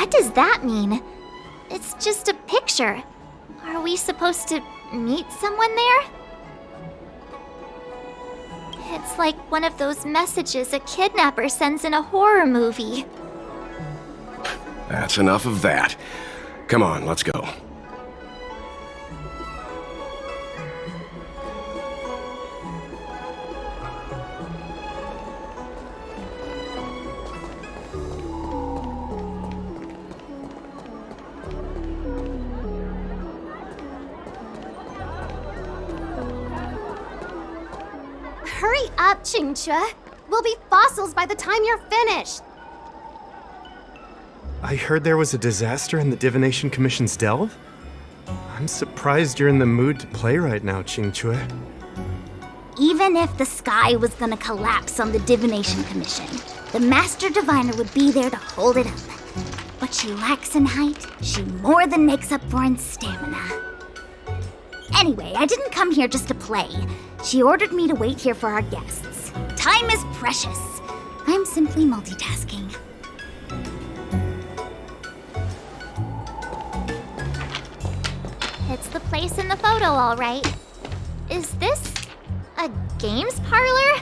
What does that mean? It's just a picture. Are we supposed to meet someone there? It's like one of those messages a kidnapper sends in a horror movie. That's enough of that. Come on, let's go. Hurry up, Qingque. We'll be fossils by the time you're finished. I heard there was a disaster in the Divination Commission's delve? I'm surprised you're in the mood to play right now, Qingque. Even if the sky was gonna collapse on the Divination Commission, the Master Diviner would be there to hold it up. What she lacks in height, she more than makes up for in stamina. Anyway, I didn't come here just to play. She ordered me to wait here for our guests. Time is precious. I'm simply multitasking. It's the place in the photo, all right. Is this a games parlor?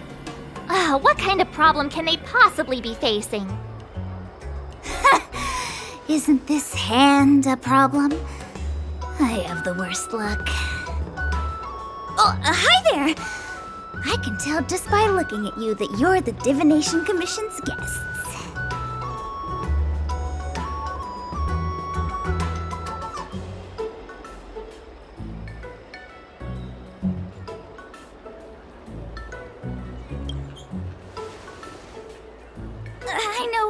What kind of problem can they possibly be facing? Isn't this hand a problem? I have the worst luck. Oh, hi there! I can tell just by looking at you that you're the Divination Commission's guests.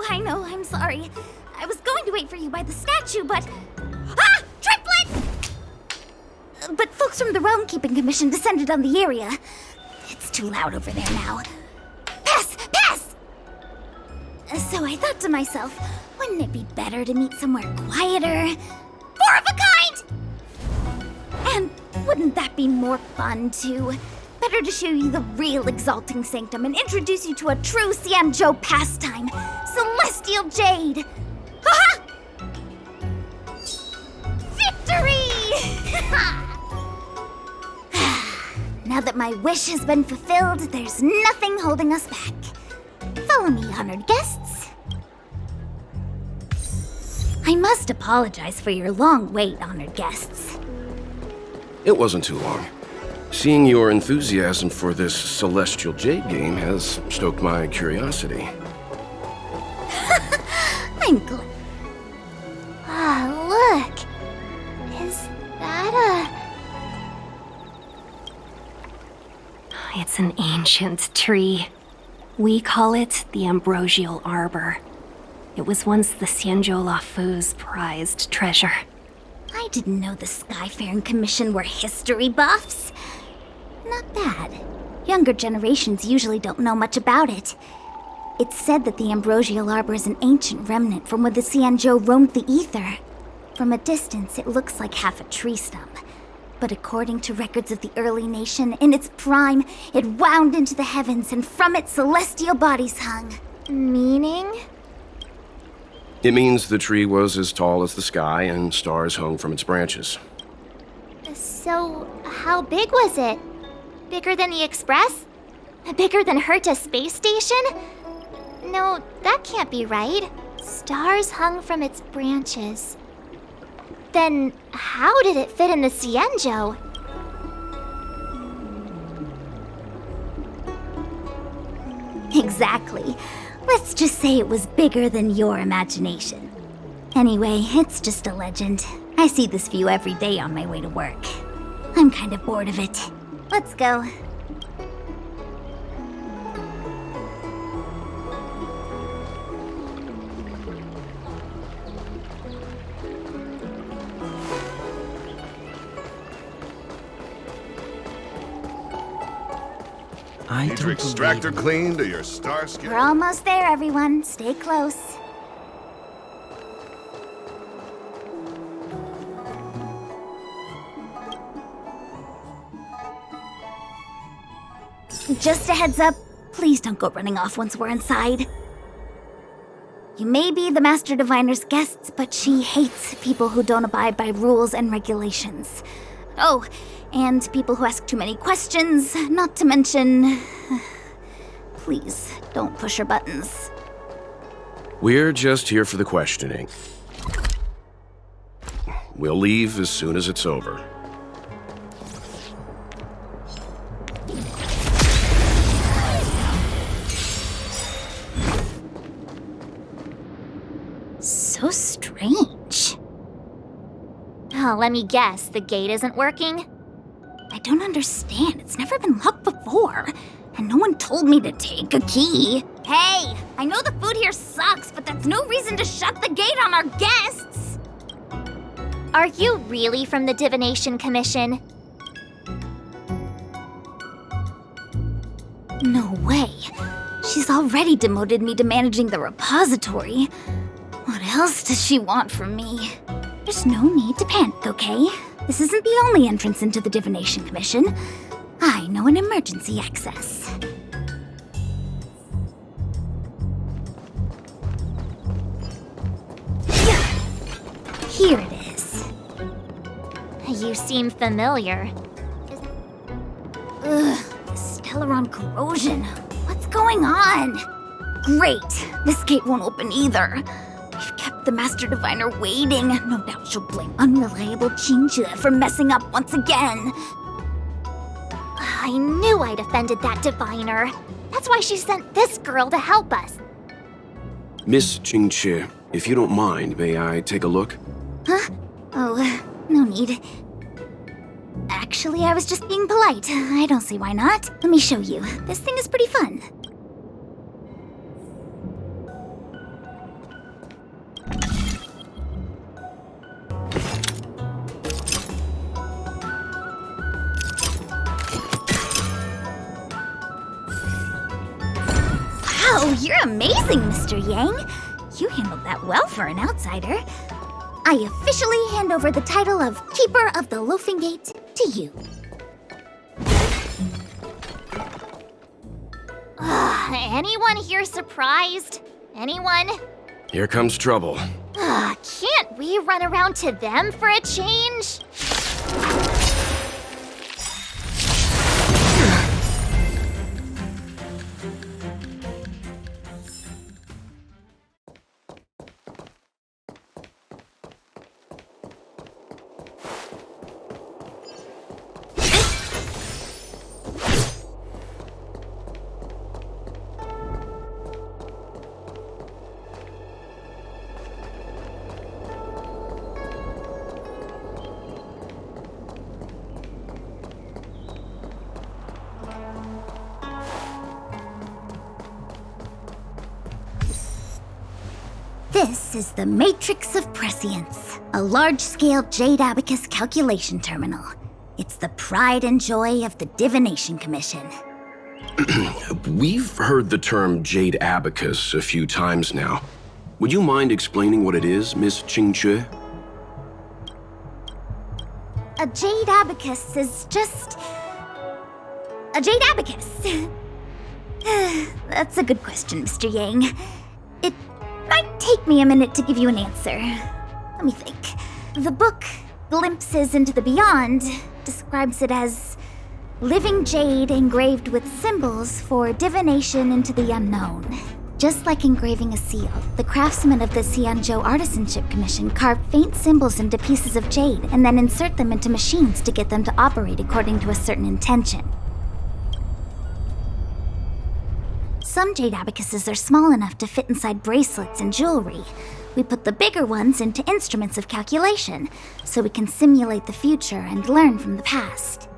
I know, I'm sorry. I was going to wait for you by the statue, but... Ah! Triplet! But folks from the Realm Keeping Commission descended on the area. It's too loud over there now. Pass! Pass! So I thought to myself, wouldn't it be better to meet somewhere quieter? More of a kind! And wouldn't that be more fun, too? Better to show you the real Exalting Sanctum and introduce you to a true Xianzhou pastime, Celestial Jade! Ha-ha! Victory! Now that my wish has been fulfilled, there's nothing holding us back. Follow me, honored guests. I must apologize for your long wait, honored guests. It wasn't too long. Seeing your enthusiasm for this Celestial Jade game has stoked my curiosity. I'm glad. Look. Is that It's an ancient tree. We call it the Ambrosial Arbor. It was once the Xianzhou Luofu's prized treasure. I didn't know the Skyfaring Commission were history buffs. Not bad. Younger generations usually don't know much about it. It's said that the Ambrosial Arbor is an ancient remnant from when the Xianzhou roamed the ether. From a distance, it looks like half a tree stump. But according to records of the early nation, in its prime, it wound into the heavens and from it celestial bodies hung. meaning? It means the tree was as tall as the sky and stars hung from its branches. So, how big was it? Bigger than the Express? Bigger than Herta Space Station? No, that can't be right. Stars hung from its branches. Then, how did it fit in the Xianzhou? Exactly. Let's just say it was bigger than your imagination. Anyway, it's just a legend. I see this view every day on my way to work. I'm kind of bored of it. Let's go. Need your extractor cleaned or your star skin? We're almost there, everyone. Stay close. Just a heads up, please don't go running off once we're inside. You may be the Master Diviner's guests, but she hates people who don't abide by rules and regulations. Oh, and people who ask too many questions, not to mention... Please, don't push her buttons. We're just here for the questioning. We'll leave as soon as it's over. So strange. Oh, let me guess, the gate isn't working? I don't understand. It's never been locked before. And no one told me to take a key. Hey, I know the food here sucks, but that's no reason to shut the gate on our guests. Are you really from the Divination Commission? No way. She's already demoted me to managing the repository. What else does she want from me? There's no need to panic, okay? This isn't the only entrance into the Divination Commission. I know an emergency access. Here it is. You seem familiar. Ugh, Stellaron corrosion. What's going on? Great, this gate won't open either. We've kept the Master Diviner waiting. No doubt she'll blame unreliable Qingque for messing up once again. I knew I'd offended that diviner. That's why she sent this girl to help us. Miss Qingque, if you don't mind, may I take a look? Huh? Oh, no need. Actually, I was just being polite. I don't see why not. Let me show you. This thing is pretty fun. Wow, you're amazing, Mr. Yang. You handled that well for an outsider. I officially hand over the title of Keeper of the Loafing Gate to you. Anyone here surprised? Anyone? Here comes trouble. Can't we run around to them for a change? This is the Matrix of Prescience, a large-scale Jade Abacus calculation terminal. It's the pride and joy of the Divination Commission. We've heard the term Jade Abacus a few times now. Would you mind explaining what it is, Miss Qingque? A Jade Abacus is just... a Jade Abacus. That's a good question, Mr. Yang. It might take me a minute to give you an answer. Let me think. The book, Glimpses into the Beyond, describes it as living jade engraved with symbols for divination into the unknown. Just like engraving a seal, the craftsmen of the Xianzhou Artisanship Commission carve faint symbols into pieces of jade and then insert them into machines to get them to operate according to a certain intention. Some jade abacuses are small enough to fit inside bracelets and jewelry. We put the bigger ones into instruments of calculation, so we can simulate the future and learn from the past.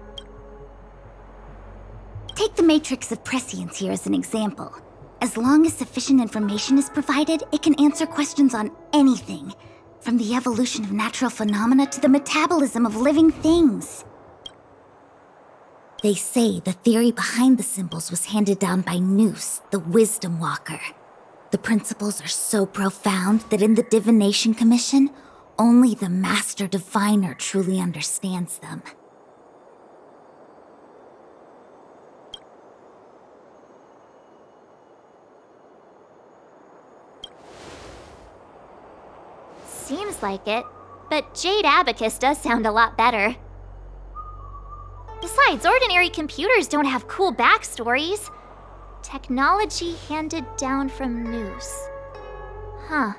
Take the Matrix of Prescience here as an example. As long as sufficient information is provided, it can answer questions on anything, from the evolution of natural phenomena to the metabolism of living things. They say the theory behind the symbols was handed down by Noose, the Wisdom Walker. The principles are so profound that in the Divination Commission, only the Master Diviner truly understands them. Seems like it, but Jade Abacus does sound a lot better. Besides, ordinary computers don't have cool backstories. Technology handed down from Noose. Huh.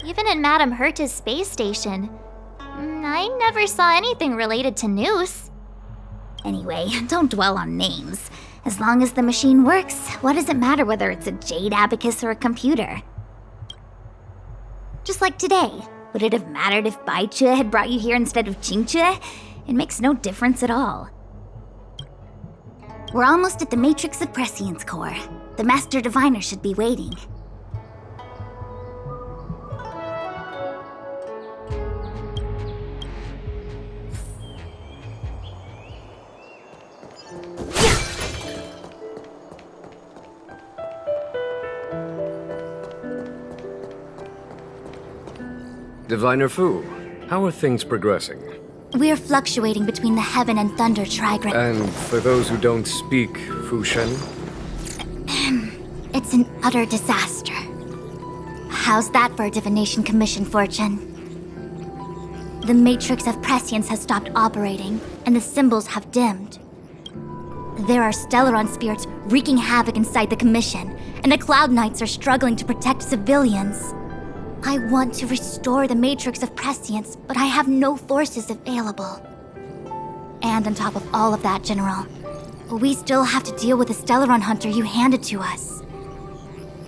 Even in Madame Herta's space station, I never saw anything related to Noose. Anyway, don't dwell on names. As long as the machine works, what does it matter whether it's a Jade Abacus or a computer? Just like today, would it have mattered if Baichu had brought you here instead of qingque? It makes no difference at all. We're almost at the Matrix of Prescience core. The Master Diviner should be waiting. Diviner Fu, how are things progressing? We're fluctuating between the Heaven and Thunder trigram. And for those who don't speak Fushen? It's an utter disaster. How's that for a divination commission, Fortune? The Matrix of Prescience has stopped operating, and the symbols have dimmed. There are Stellaron spirits wreaking havoc inside the commission, and the Cloud Knights are struggling to protect civilians. I want to restore the Matrix of Prescience, but I have no forces available. And on top of all of that, General, we still have to deal with the Stellaron Hunter you handed to us.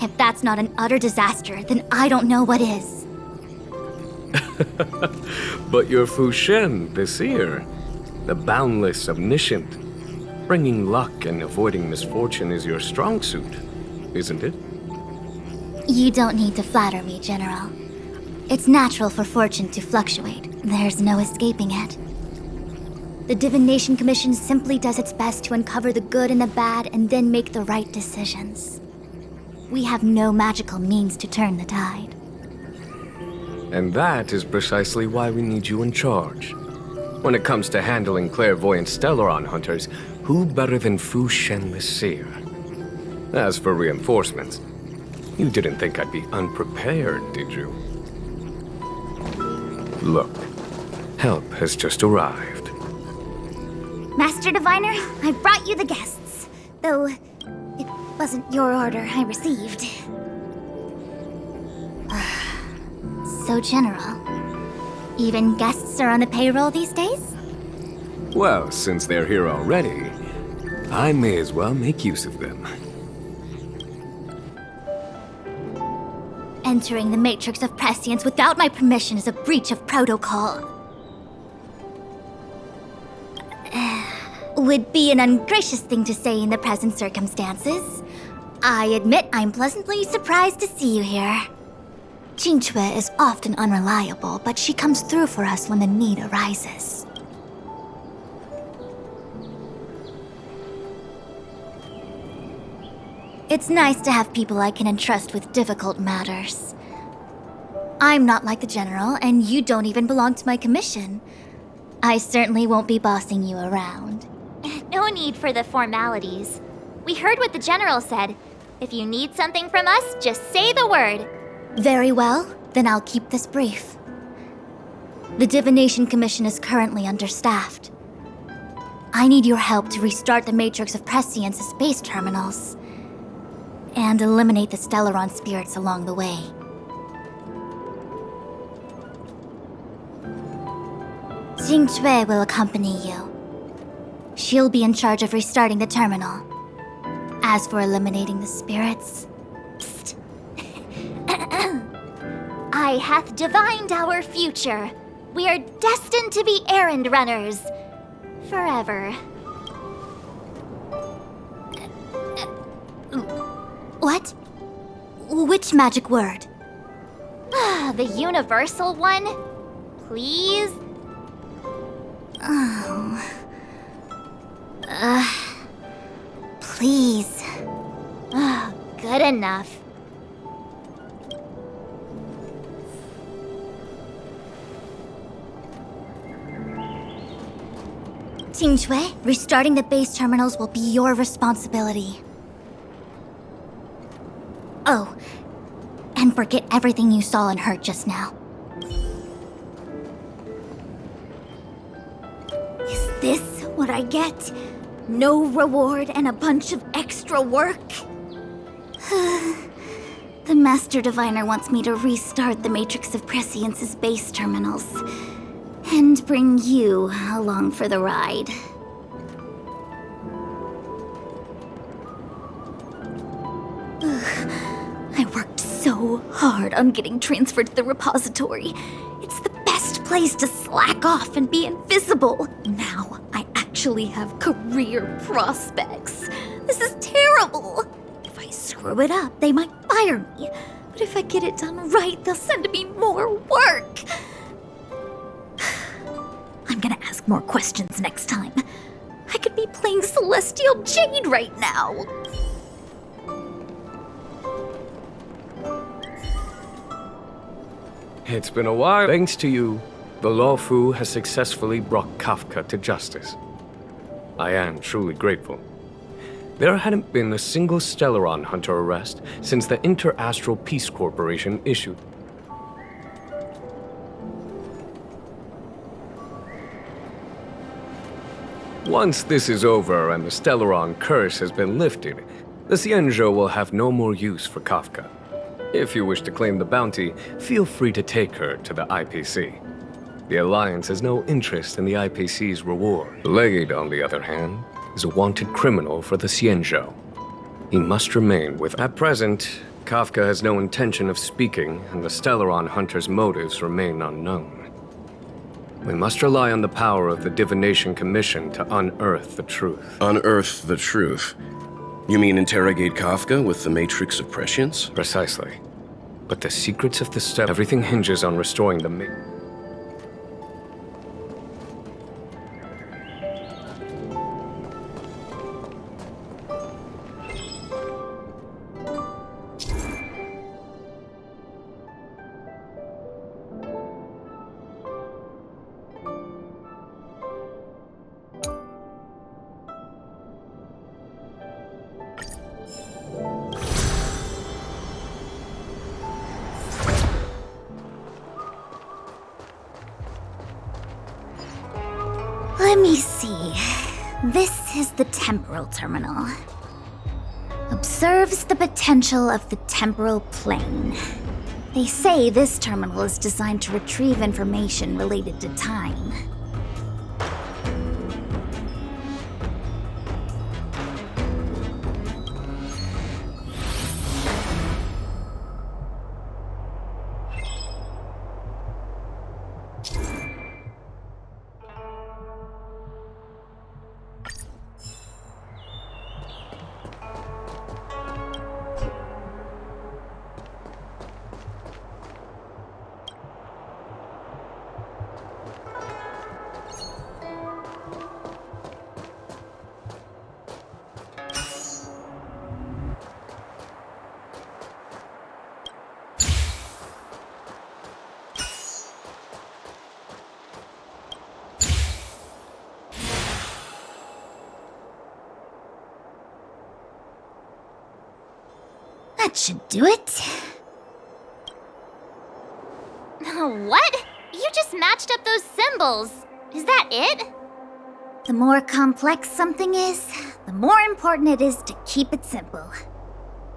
If that's not an utter disaster, then I don't know what is. But you're Fushen, the seer, the boundless, omniscient. Bringing luck and avoiding misfortune is your strong suit, isn't it? You don't need to flatter me, General. It's natural for fortune to fluctuate. There's no escaping it. The Divination Commission simply does its best to uncover the good and the bad and then make the right decisions. We have no magical means to turn the tide. And that is precisely why we need you in charge. When it comes to handling clairvoyant Stellaron hunters, who better than Fushen the seer? As for reinforcements, you didn't think I'd be unprepared, did you? Look, help has just arrived. Master Diviner, I brought you the guests. Though, it wasn't your order I received. So, General, even guests are on the payroll these days? Well, since they're here already, I may as well make use of them. Entering the Matrix of Prescience without my permission is a breach of protocol. Would be an ungracious thing to say in the present circumstances. I admit I'm pleasantly surprised to see you here. Qingque is often unreliable, but she comes through for us when the need arises. It's nice to have people I can entrust with difficult matters. I'm not like the General, and you don't even belong to my commission. I certainly won't be bossing you around. No need for the formalities. We heard what the General said. If you need something from us, just say the word. Very well, then I'll keep this brief. The Divination Commission is currently understaffed. I need your help to restart the Matrix of Prescience's space terminals and eliminate the Stellaron spirits along the way. Qingque will accompany you. She'll be in charge of restarting the terminal. As for eliminating the spirits... Psst. I hath divined our future. We are destined to be errand runners. Forever. What? Which magic word? The universal one? Please? Oh. Please. Good enough. Qingque, restarting the base terminals will be your responsibility. Oh, and forget everything you saw and heard just now. Is this what I get? No reward and a bunch of extra work? The Master Diviner wants me to restart the Matrix of Prescience's base terminals. And bring you along for the ride. I worked so hard on getting transferred to the repository. It's the best place to slack off and be invisible. Now I actually have career prospects. This is terrible. If I screw it up, they might fire me. But if I get it done right, they'll send me more work. I'm gonna ask more questions next time. I could be playing Celestial Jade right now. It's been a while. Thanks to you, the Luofu has successfully brought Kafka to justice. I am truly grateful. There hadn't been a single Stellaron hunter arrest since the Inter-Astral Peace Corporation issued. Once this is over and the Stellaron curse has been lifted, the Xianzhou will have no more use for Kafka. If you wish to claim the bounty, feel free to take her to the IPC. The Alliance has no interest in the IPC's reward. Blade, on the other hand, is a wanted criminal for the Xianzhou. He must remain with... At present, Kafka has no intention of speaking, and the Stellaron hunter's motives remain unknown. We must rely on the power of the Divination Commission to unearth the truth. Unearth the truth? You mean interrogate Kafka with the Matrix of Prescience? Precisely. But the secrets of the everything hinges on restoring the Let me see. This is the temporal terminal. Observes the potential of the temporal plane. They say this terminal is designed to retrieve information related to time. That should do it. What? You just matched up those symbols. Is that it? The more complex something is, the more important it is to keep it simple.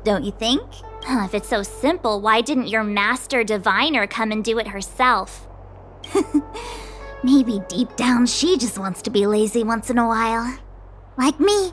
Don't you think? If it's so simple, why didn't your Master Diviner come and do it herself? Maybe deep down she just wants to be lazy once in a while. Like me.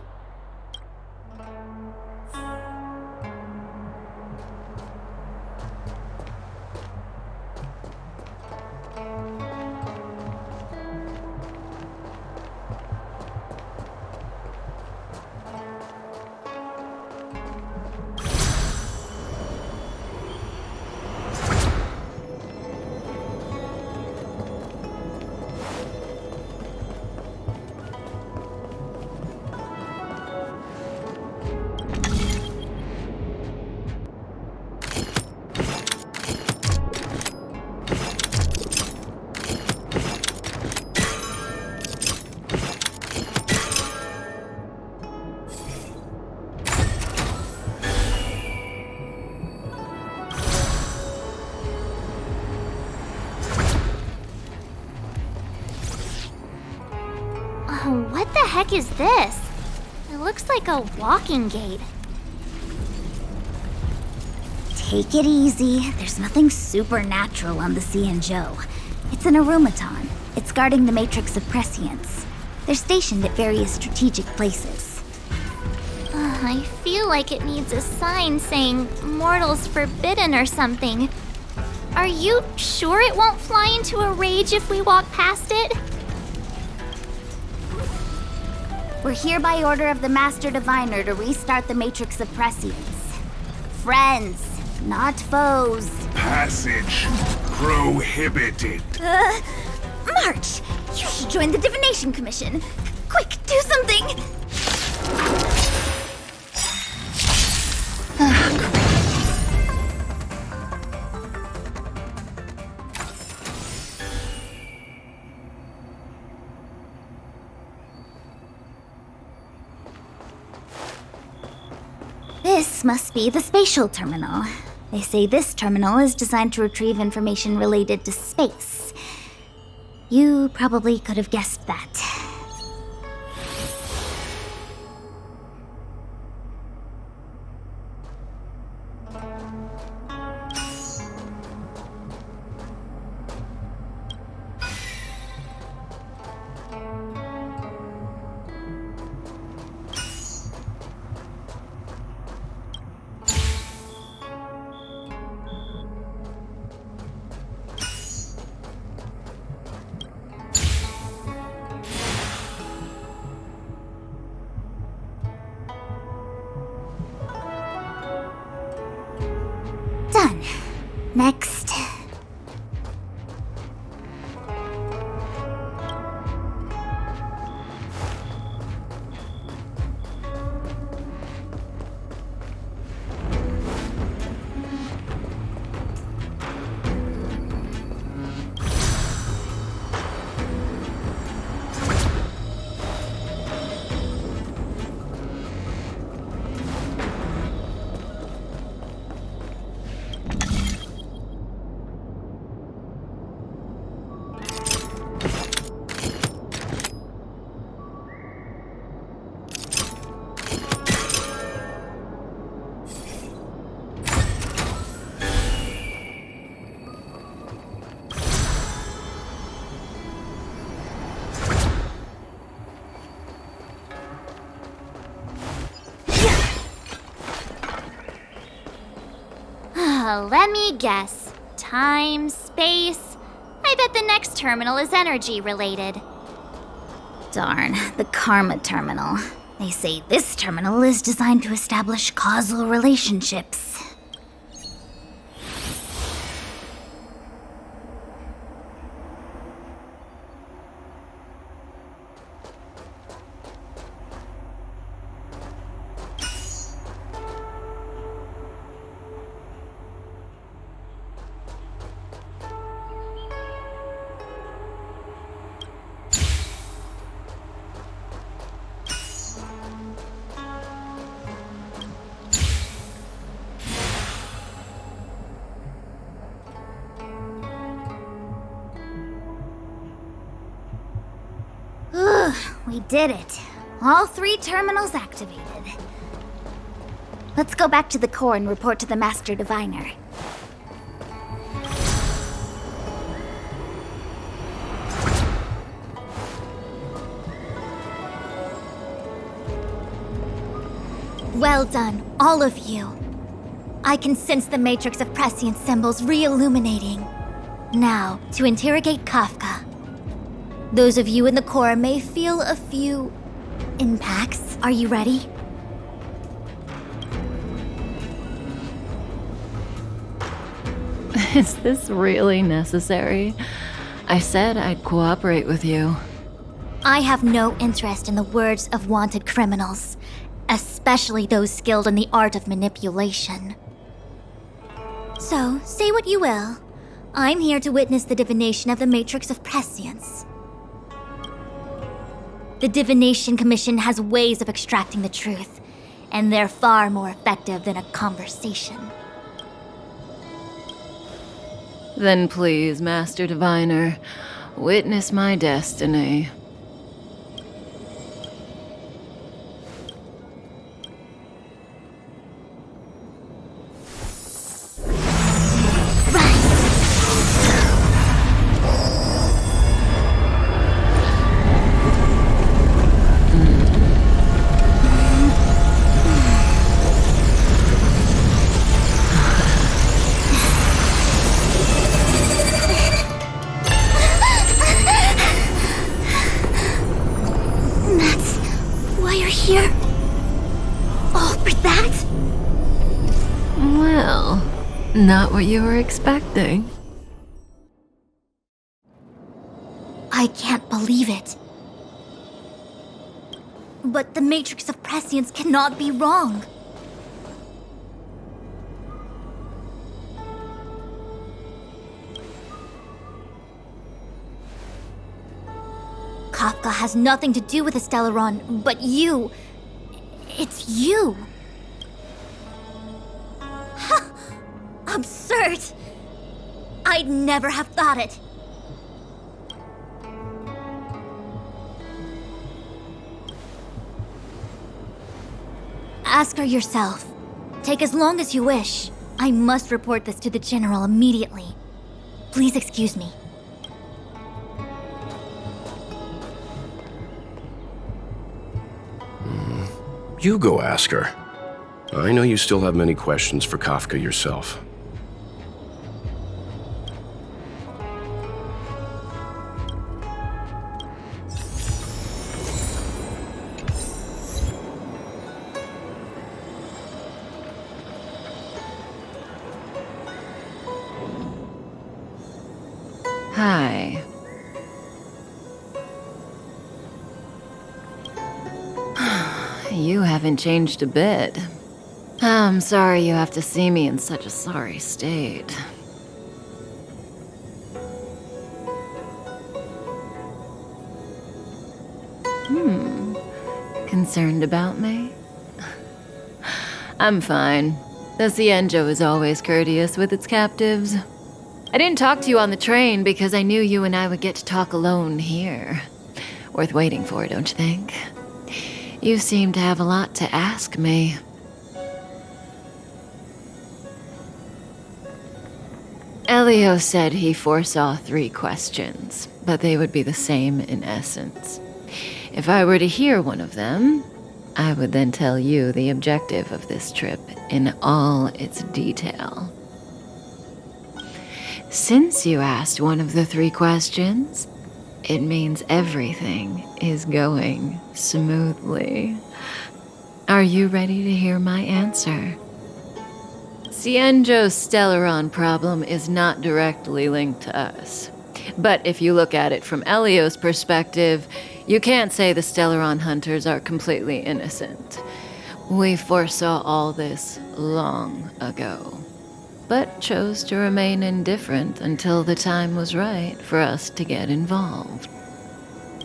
What the heck is this? It looks like a walking gate. Take it easy. There's nothing supernatural on the Xianzhou. It's an aromaton. It's guarding the matrix of prescience. They're stationed at various strategic places. I feel like it needs a sign saying mortals forbidden or something. Are you sure it won't fly into a rage if we walk past it? We're here by order of the Master Diviner to restart the matrix of prescience. Friends, not foes. Passage prohibited. March! You should join the Divination Commission. Quick, do something! This must be the spatial terminal. They say this terminal is designed to retrieve information related to space. You probably could have guessed that. Done. Next. Let me guess. Time, space. I bet the next terminal is energy related. Darn, the Karma Terminal. They say this terminal is designed to establish causal relationships. We did it. All 3 terminals activated. Let's go back to the core and report to the Master Diviner. Well done, all of you. I can sense the matrix of prescience symbols re-illuminating. Now, to interrogate Kafka. Those of you in the core may feel a few impacts. Are you ready? Is this really necessary? I said I'd cooperate with you. I have no interest in the words of wanted criminals, especially those skilled in the art of manipulation. So, say what you will. I'm here to witness the divination of the matrix of prescience. The Divination Commission has ways of extracting the truth, and they're far more effective than a conversation. Then please, Master Diviner, witness my destiny. here? All for that? Well, not what you were expecting. I can't believe it. But the Matrix of Prescience cannot be wrong. Kafka has nothing to do with the Stellaron, but you... It's you. Ha! Absurd! I'd never have thought it. Ask her yourself. Take as long as you wish. I must report this to the General immediately. Please excuse me. You go ask her. I know you still have many questions for Kafka yourself. Hi. You haven't changed a bit. I'm sorry you have to see me in such a sorry state. Concerned about me? I'm fine. The Xianzhou is always courteous with its captives. I didn't talk to you on the train because I knew you and I would get to talk alone here. Worth waiting for, don't you think? You seem to have a lot to ask me. Elio said he foresaw 3 questions, but they would be the same in essence. If I were to hear one of them, I would then tell you the objective of this trip in all its detail. Since you asked one of the 3 questions, it means everything is going smoothly. Are you ready to hear my answer? Xianzhou's Stellaron problem is not directly linked to us. But if you look at it from Elio's perspective, you can't say the Stellaron hunters are completely innocent. We foresaw all this long ago, but chose to remain indifferent until the time was right for us to get involved.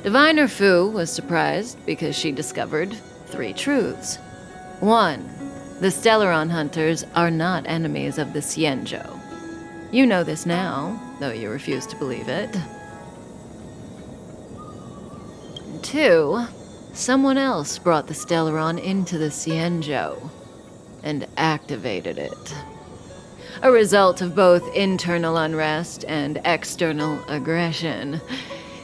Diviner Fu was surprised because she discovered 3 truths. 1. The Stellaron hunters are not enemies of the Xianzhou. You know this now, though you refuse to believe it. 2. Someone else brought the Stellaron into the Xianzhou and activated it. A result of both internal unrest and external aggression.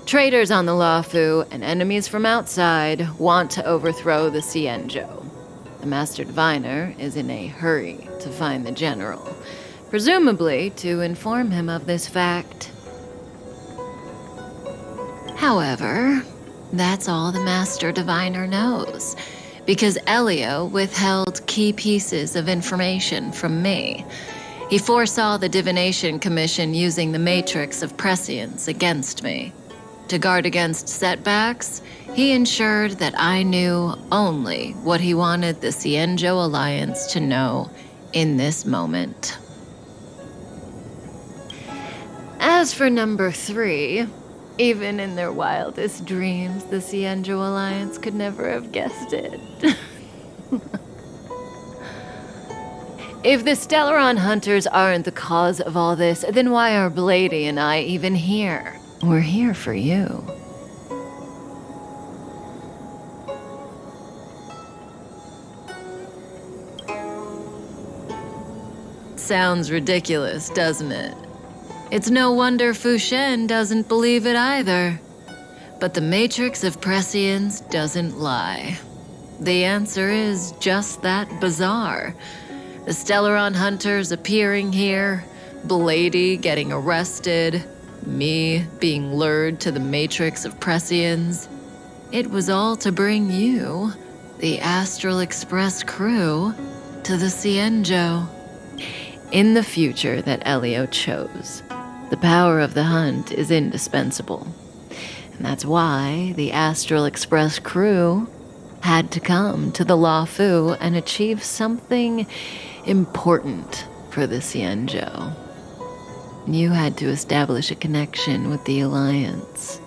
Traitors on the Luofu and enemies from outside want to overthrow the Xianzhou. The Master Diviner is in a hurry to find the General, presumably to inform him of this fact. However, that's all the Master Diviner knows, because Elio withheld key pieces of information from me. He foresaw the Divination Commission using the Matrix of Prescience against me. To guard against setbacks, he ensured that I knew only what he wanted the Xianzhou Alliance to know in this moment. As for number 3, even in their wildest dreams, the Xianzhou Alliance could never have guessed it. If the Stellaron hunters aren't the cause of all this, then why are Blady and I even here? We're here for you. Sounds ridiculous, doesn't it? It's no wonder Fu Shen doesn't believe it either. But the Matrix of Prescience doesn't lie. The answer is just that bizarre. The Stellaron hunters appearing here, Blady getting arrested, me being lured to the Matrix of Prescience. It was all to bring you the Astral Express crew to the Xianzhou. In the future that Elio chose, the power of the hunt is indispensable. And that's why the Astral Express crew had to come to the Luofu and achieve something important for the Xianzhou. You had to establish a connection with the Alliance.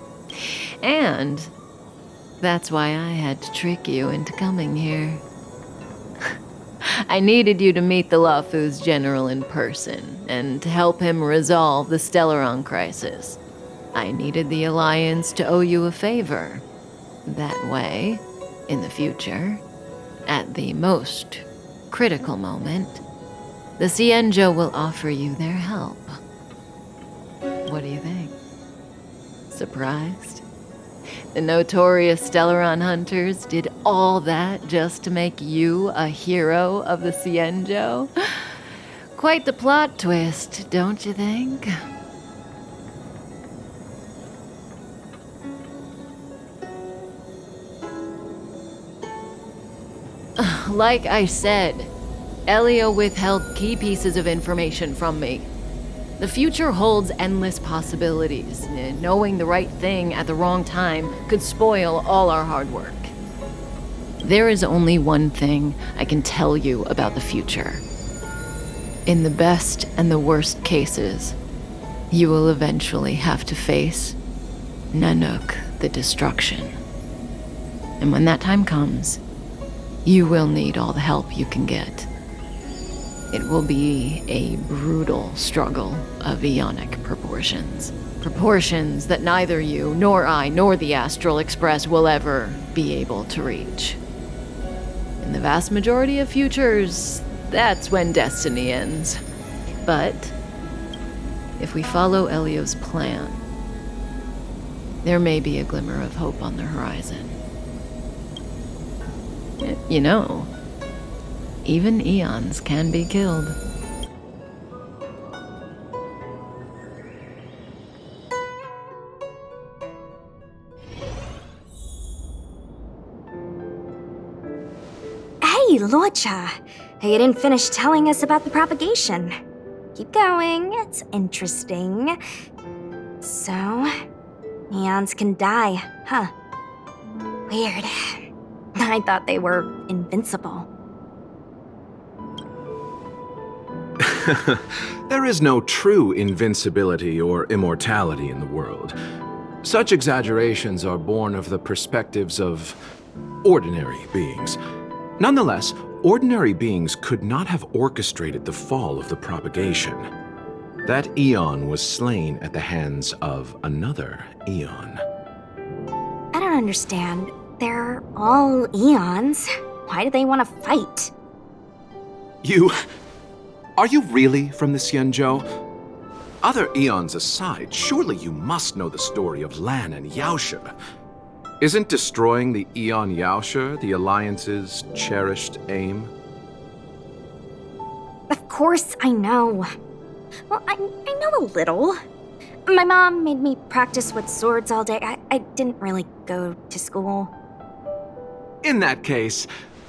And that's why I had to trick you into coming here. I needed you to meet the Luofu's general in person and to help him resolve the Stellaron crisis. I needed the Alliance to owe you a favor. That way, in the future, at the most critical moment, the Xianzhou will offer you their help. What do you think? Surprised? The notorious Stellaron hunters did all that just to make you a hero of the Xianzhou? Quite the plot twist, don't you think? Like I said, Elio withheld key pieces of information from me. The future holds endless possibilities. Knowing the right thing at the wrong time could spoil all our hard work. There is only one thing I can tell you about the future. In the best and the worst cases, you will eventually have to face Nanook the Destruction. And when that time comes, you will need all the help you can get. It will be a brutal struggle of eonic proportions. Proportions that neither you, nor I, nor the Astral Express will ever be able to reach. In the vast majority of futures, that's when destiny ends. But if we follow Elio's plan, there may be a glimmer of hope on the horizon. You know, even eons can be killed. Hey, Luocha! You didn't finish telling us about the propagation. Keep going, it's interesting. So, eons can die, huh? Weird. I thought they were invincible. There is no true invincibility or immortality in the world. Such exaggerations are born of the perspectives of ordinary beings. Nonetheless, ordinary beings could not have orchestrated the fall of the propagation. That eon was slain at the hands of another eon. I don't understand. They're all eons. Why do they want to fight? Are you really from the Xianzhou? Other eons aside, surely you must know the story of Lan and Yaoshe. Isn't destroying the Eon Yaoshe the Alliance's cherished aim? Of course I know. Well, I know a little. My mom made me practice with swords all day. I didn't really go to school. In that case,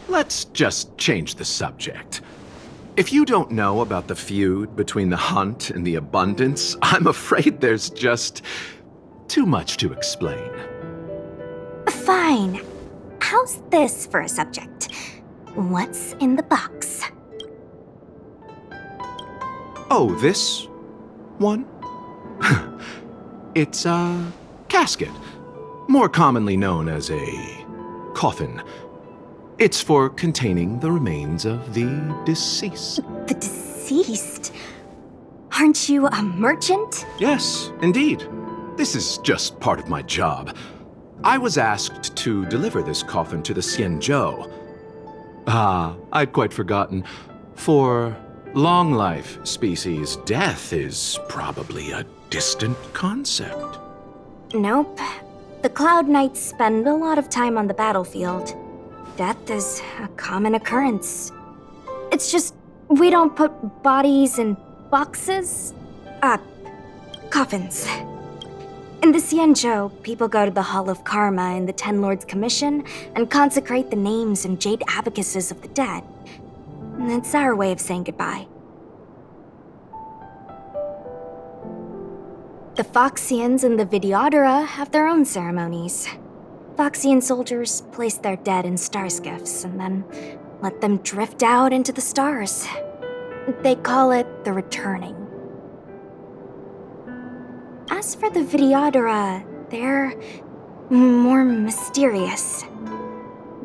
let's just change the subject. If you don't know about the feud between the Hunt and the Abundance, I'm afraid there's just too much to explain. Fine. How's this for a subject? What's in the box? Oh, this one? It's a casket, more commonly known as a coffin. It's for containing the remains of the deceased. The deceased? Aren't you a merchant? Yes, indeed. This is just part of my job. I was asked to deliver this coffin to the Xianzhou. I'd quite forgotten. For long life species, death is probably a distant concept. Nope. The Cloud Knights spend a lot of time on the battlefield. Death is a common occurrence. It's just we don't put bodies in boxes. Coffins. In the Xianzhou, people go to the Hall of Karma in the Ten Lords Commission and consecrate the names and jade abacuses of the dead. It's our way of saying goodbye. The Foxians and the Videodora have their own ceremonies. Foxian soldiers place their dead in star skiffs and then let them drift out into the stars. They call it the returning. As for the Videodora, they're more mysterious.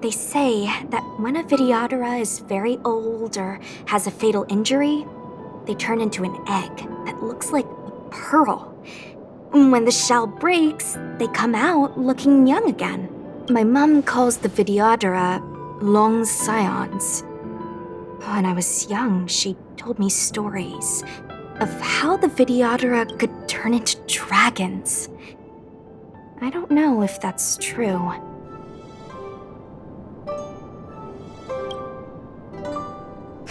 They say that when a Videodora is very old or has a fatal injury, they turn into an egg that looks like a pearl. When the shell breaks, they come out looking young again. My mom calls the Videodora long scions. When I was young, she told me stories of how the Videodora could turn into dragons. I don't know if that's true.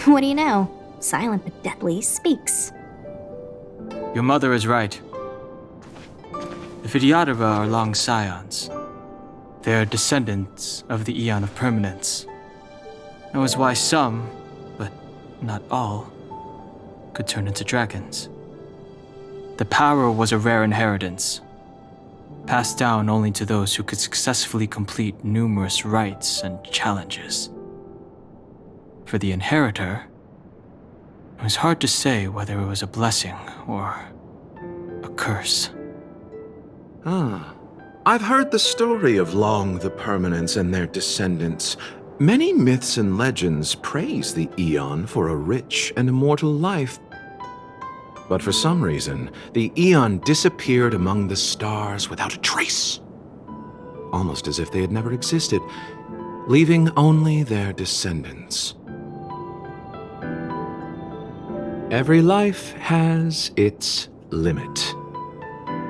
What do you know? Silent but deadly speaks. Your mother is right. The Videodora are long scions. They are descendants of the Eon of Permanence. That was why some, but not all, could turn into dragons. The power was a rare inheritance, passed down only to those who could successfully complete numerous rites and challenges. For the inheritor, it was hard to say whether it was a blessing or a curse. I've heard the story of Long the Permanence and their descendants. Many myths and legends praise the Eon for a rich and immortal life. But for some reason, the Eon disappeared among the stars without a trace. Almost as if they had never existed, leaving only their descendants. Every life has its limit.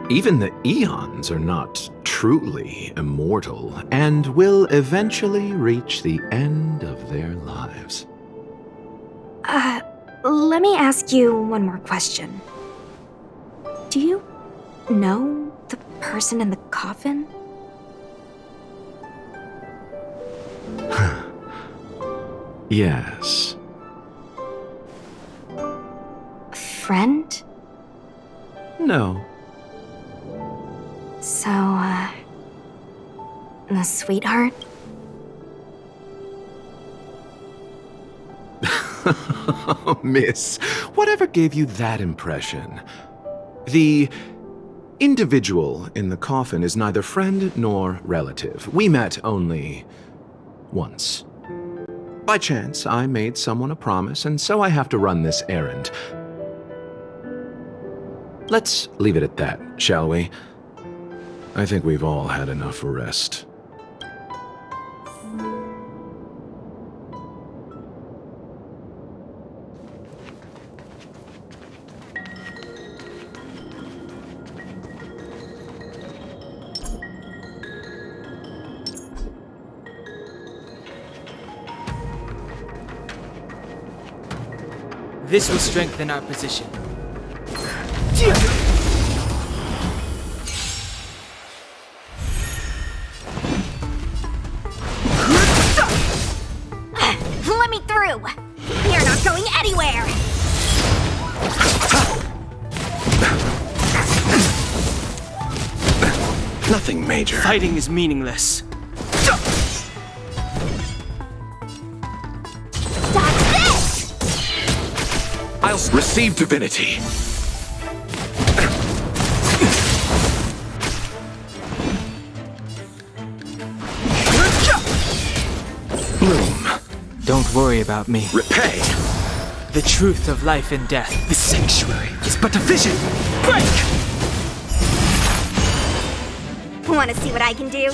Even the Eons are not truly immortal and will eventually reach the end of their lives. Let me ask you one more question. Do you know the person in the coffin? Yes. Friend? No. So, a sweetheart? Miss, whatever gave you that impression? The individual in the coffin is neither friend nor relative. We met only once. By chance, I made someone a promise, and so I have to run this errand. Let's leave it at that, shall we? I think we've all had enough rest. This will strengthen our position. Let me through! You're not going anywhere! Nothing major. Fighting is meaningless. I'll receive divinity. Bloom. Don't worry about me. Repay. The truth of life and death. The sanctuary is but a vision. Break! Want to see what I can do?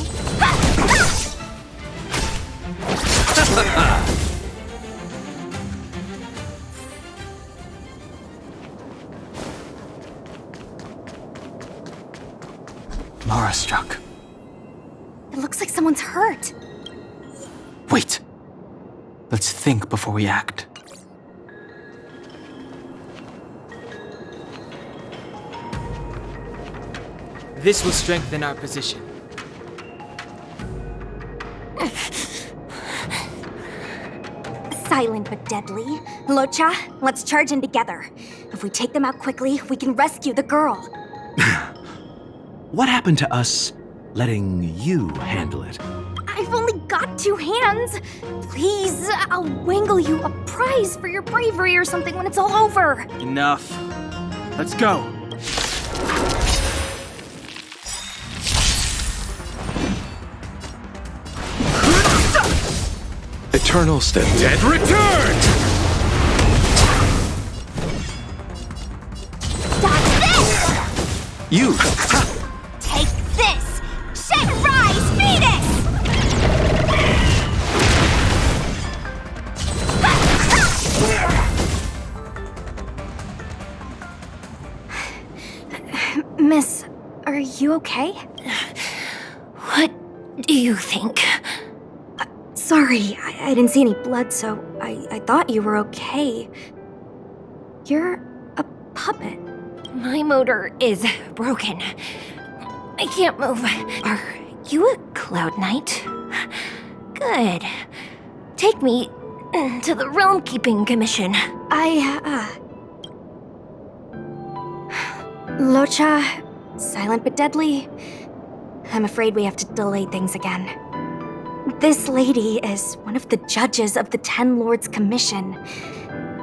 Mara struck. It looks like someone's hurt. Wait. Let's think before we act. This will strengthen our position. Silent but deadly. Locha, let's charge in together. If we take them out quickly, we can rescue the girl. What happened to us letting you handle it? I've only got 2 hands. Please, I'll wangle you a prize for your bravery or something when it's all over. Enough. Let's go. Eternal step. Dead return! You! Take this! Shed Rise Phoenix! Miss, are you okay? What do you think? Sorry, I didn't see any blood, so I thought you were okay. You're a puppet. My motor is broken. I can't move. Are you a Cloud Knight? Good. Take me to the Realm Keeping Commission. Locha, silent but deadly. I'm afraid we have to delay things again. This lady is one of the judges of the Ten Lords Commission.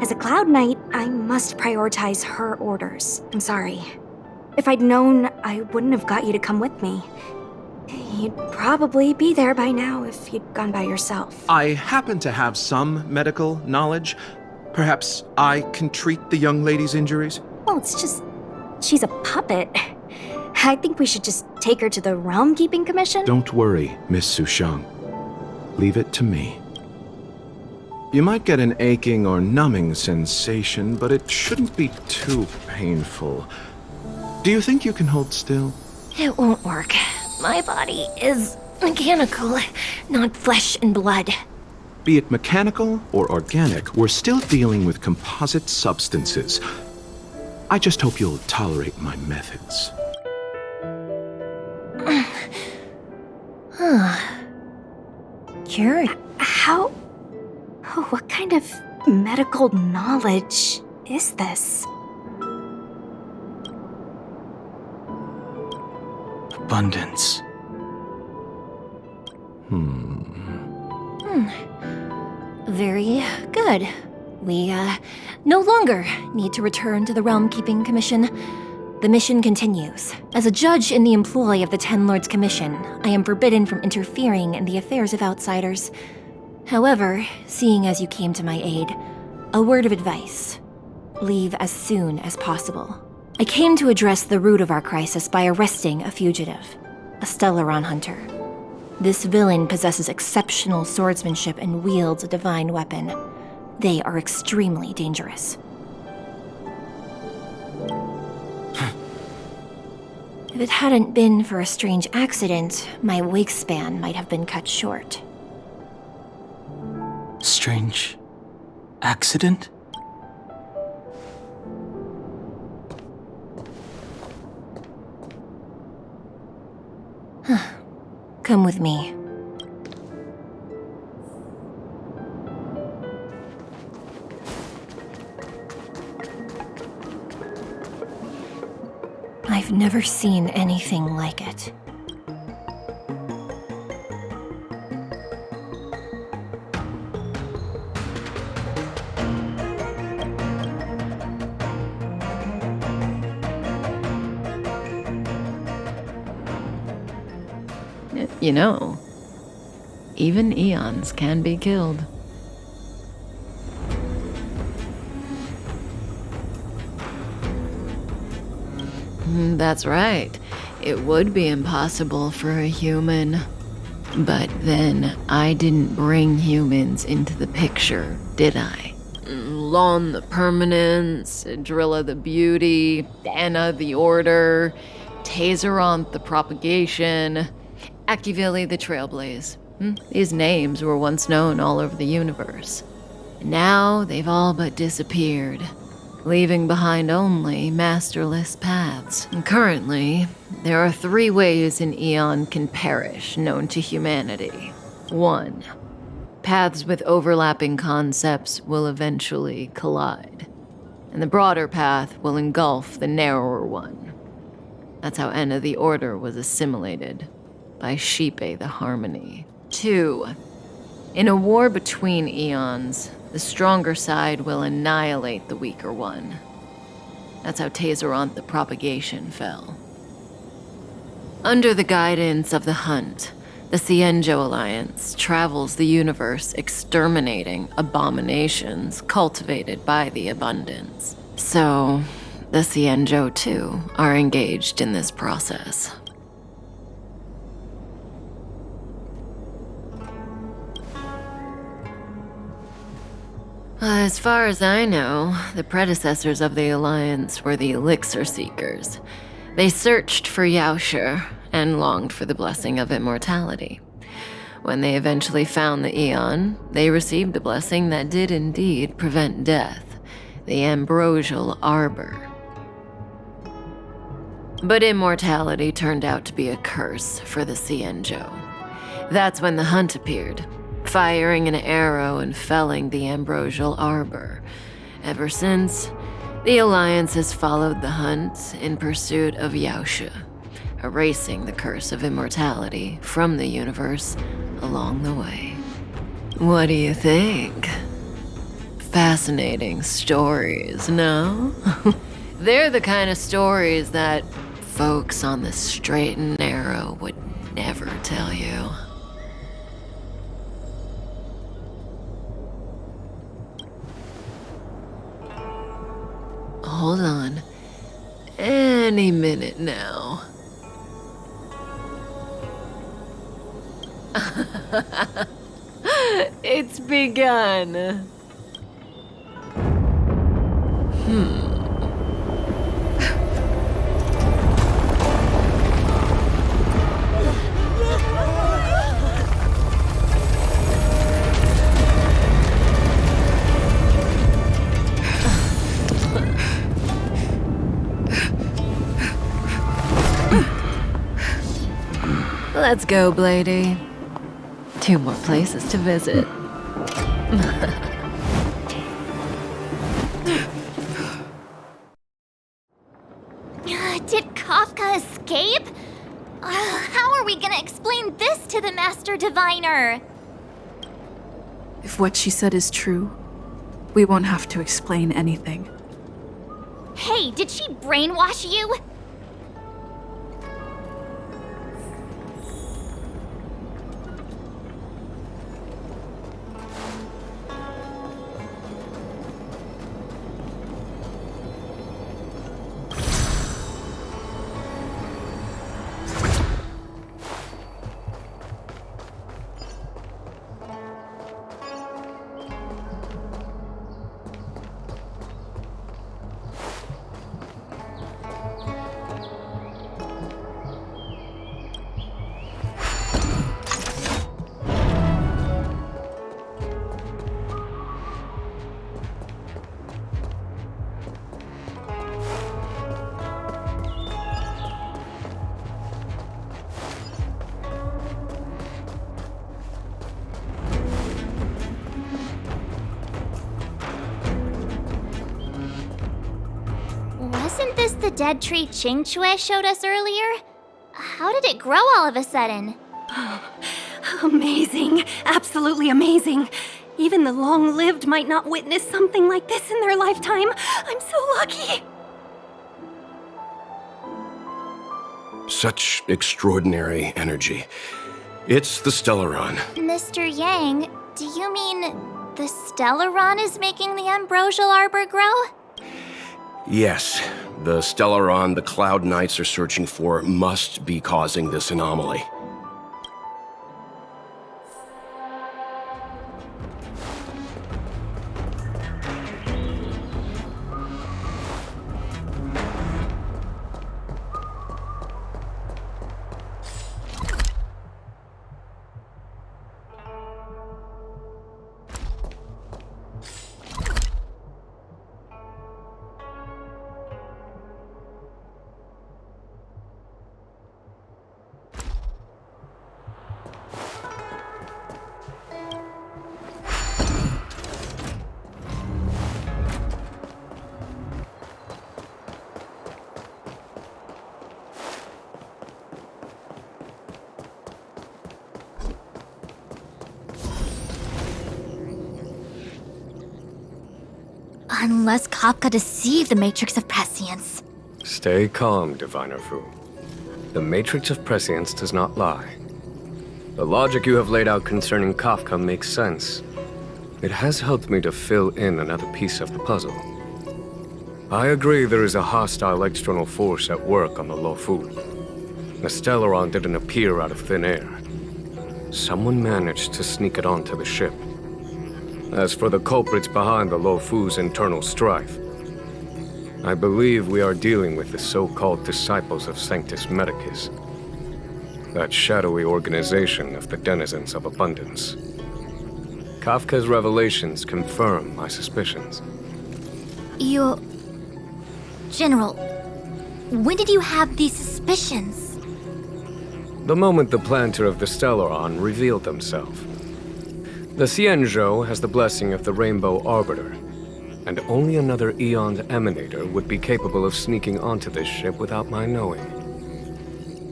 As a Cloud Knight, I must prioritize her orders. I'm sorry. If I'd known, I wouldn't have got you to come with me. You'd probably be there by now if you'd gone by yourself. I happen to have some medical knowledge. Perhaps I can treat the young lady's injuries? Well, it's just... she's a puppet. I think we should just take her to the Realm Keeping Commission. Don't worry, Miss Sushang. Leave it to me. You might get an aching or numbing sensation, but it shouldn't be too painful. Do you think you can hold still? It won't work. My body is mechanical, not flesh and blood. Be it mechanical or organic, we're still dealing with composite substances. I just hope you'll tolerate my methods. Cured? How... what kind of medical knowledge is this? Abundance. Very good. We, no longer need to return to the Realm Keeping Commission. The mission continues. As a judge in the employ of the Ten Lords Commission, I am forbidden from interfering in the affairs of outsiders. However, seeing as you came to my aid, a word of advice. Leave as soon as possible. I came to address the root of our crisis by arresting a fugitive, a Stellaron hunter. This villain possesses exceptional swordsmanship and wields a divine weapon. They are extremely dangerous. If it hadn't been for a strange accident, my wakespan might have been cut short. Strange accident? Come with me. I've never seen anything like it. You know, even eons can be killed. That's right. It would be impossible for a human. But then, I didn't bring humans into the picture, did I? Lon the Permanence, Drilla the Beauty, Anna the Order, Tazeronth the Propagation, Akivili the Trailblaze. These names were once known all over the universe. Now they've all but disappeared. leaving behind only masterless paths. And currently, there are 3 ways an eon can perish known to humanity. 1. Paths with overlapping concepts will eventually collide, and the broader path will engulf the narrower one. That's how Enna the Order was assimilated, by Xianzhou the Harmony. 2. In a war between eons, the stronger side will annihilate the weaker one. That's how Tazeronth the Propagation fell. Under the guidance of the Hunt, the Xianzhou Alliance travels the universe exterminating abominations cultivated by the Abundance. So, the Xianzhou too are engaged in this process. As far as I know, the predecessors of the Alliance were the Elixir Seekers. They searched for Yaoshe and longed for the blessing of immortality. When they eventually found the Eon, they received a blessing that did indeed prevent death, the Ambrosial Arbor. But immortality turned out to be a curse for the Xianzhou. That's when the Hunt appeared, firing an arrow and felling the Ambrosial Arbor. Ever since, the Alliance has followed the Hunt in pursuit of Yaoshe, erasing the curse of immortality from the universe along the way. What do you think? Fascinating stories, no? They're the kind of stories that folks on the straight and narrow would never tell you. Hold on. Any minute now. It's begun. Let's go, Blady. 2 more places to visit. Did Kafka escape? How are we gonna explain this to the Master Diviner? If what she said is true, we won't have to explain anything. Hey, did she brainwash you? Wasn't this the dead tree Qingque showed us earlier? How did it grow all of a sudden? Amazing. Absolutely amazing. Even the long-lived might not witness something like this in their lifetime. I'm so lucky. Such extraordinary energy. It's the Stellaron. Mr. Yang, do you mean the Stellaron is making the Ambrosial Arbor grow? Yes, the Stellaron the Cloud Knights are searching for must be causing this anomaly. Unless Kafka deceived the Matrix of Prescience. Stay calm, Diviner Fu. The Matrix of Prescience does not lie. The logic you have laid out concerning Kafka makes sense. It has helped me to fill in another piece of the puzzle. I agree there is a hostile external force at work on the Luofu. The Stellaron didn't appear out of thin air. Someone managed to sneak it onto the ship. As for the culprits behind the Luofu's internal strife, I believe we are dealing with the so-called disciples of Sanctus Medicus. That shadowy organization of the denizens of abundance. Kafka's revelations confirm my suspicions. General, when did you have these suspicions? The moment the planter of the Stellaron revealed himself. The Xianzhou has the blessing of the Rainbow Arbiter, and only another Eon's Emanator would be capable of sneaking onto this ship without my knowing.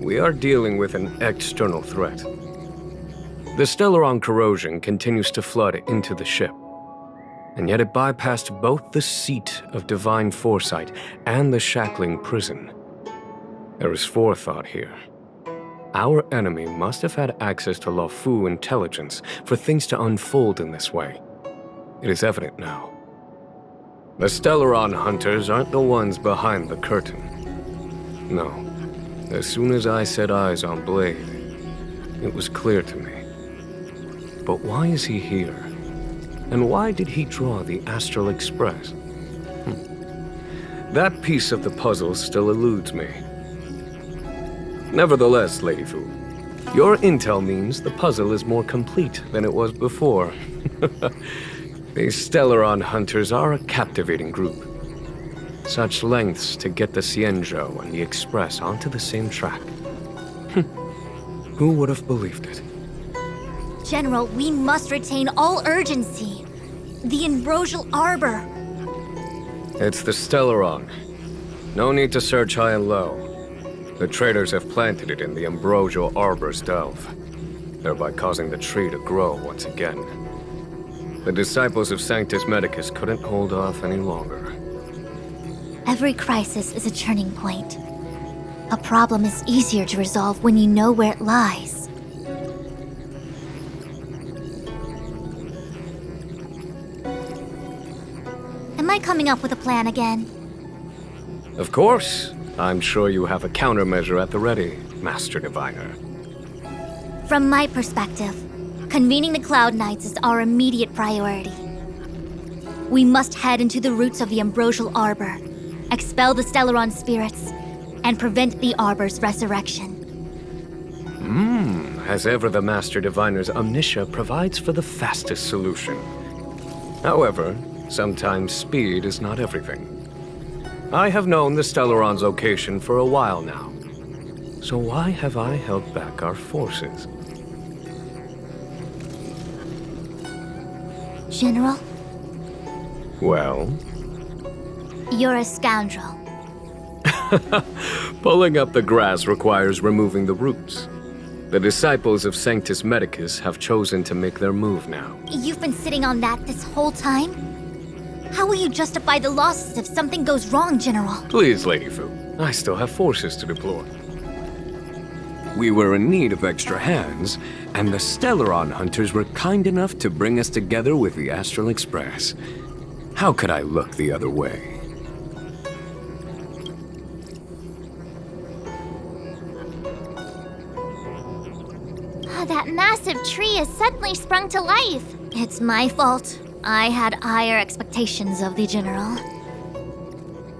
We are dealing with an external threat. The Stellaron corrosion continues to flood into the ship, and yet it bypassed both the seat of divine foresight and the shackling prison. There is forethought here. Our enemy must have had access to Luofu intelligence for things to unfold in this way. It is evident now. The Stellaron hunters aren't the ones behind the curtain. No. As soon as I set eyes on Blade, it was clear to me. But why is he here? And why did he draw the Astral Express? That piece of the puzzle still eludes me. Nevertheless, Lady Fu, your intel means the puzzle is more complete than it was before. These Stellaron hunters are a captivating group. Such lengths to get the Xianzhou and the Express onto the same track. Who would have believed it? General, we must retain all urgency. The Ambrosial Arbor. It's the Stellaron. No need to search high and low. The traders have planted it in the Ambrosial Arbor's delve, thereby causing the tree to grow once again. The disciples of Sanctus Medicus couldn't hold off any longer. Every crisis is a turning point. A problem is easier to resolve when you know where it lies. Am I coming up with a plan again? Of course. I'm sure you have a countermeasure at the ready, Master Diviner. From my perspective, convening the Cloud Knights is our immediate priority. We must head into the roots of the Ambrosial Arbor, expel the Stellaron spirits, and prevent the Arbor's resurrection. As ever, the Master Diviner's omniscia provides for the fastest solution. However, sometimes speed is not everything. I have known the Stellaron's location for a while now. So why have I held back our forces? General? Well? You're a scoundrel. Pulling up the grass requires removing the roots. The disciples of Sanctus Medicus have chosen to make their move now. You've been sitting on that this whole time? How will you justify the losses if something goes wrong, General? Please, Lady Fu. I still have forces to deploy. We were in need of extra hands, and the Stellaron hunters were kind enough to bring us together with the Astral Express. How could I look the other way? That massive tree has suddenly sprung to life. It's my fault. I had higher expectations of the General.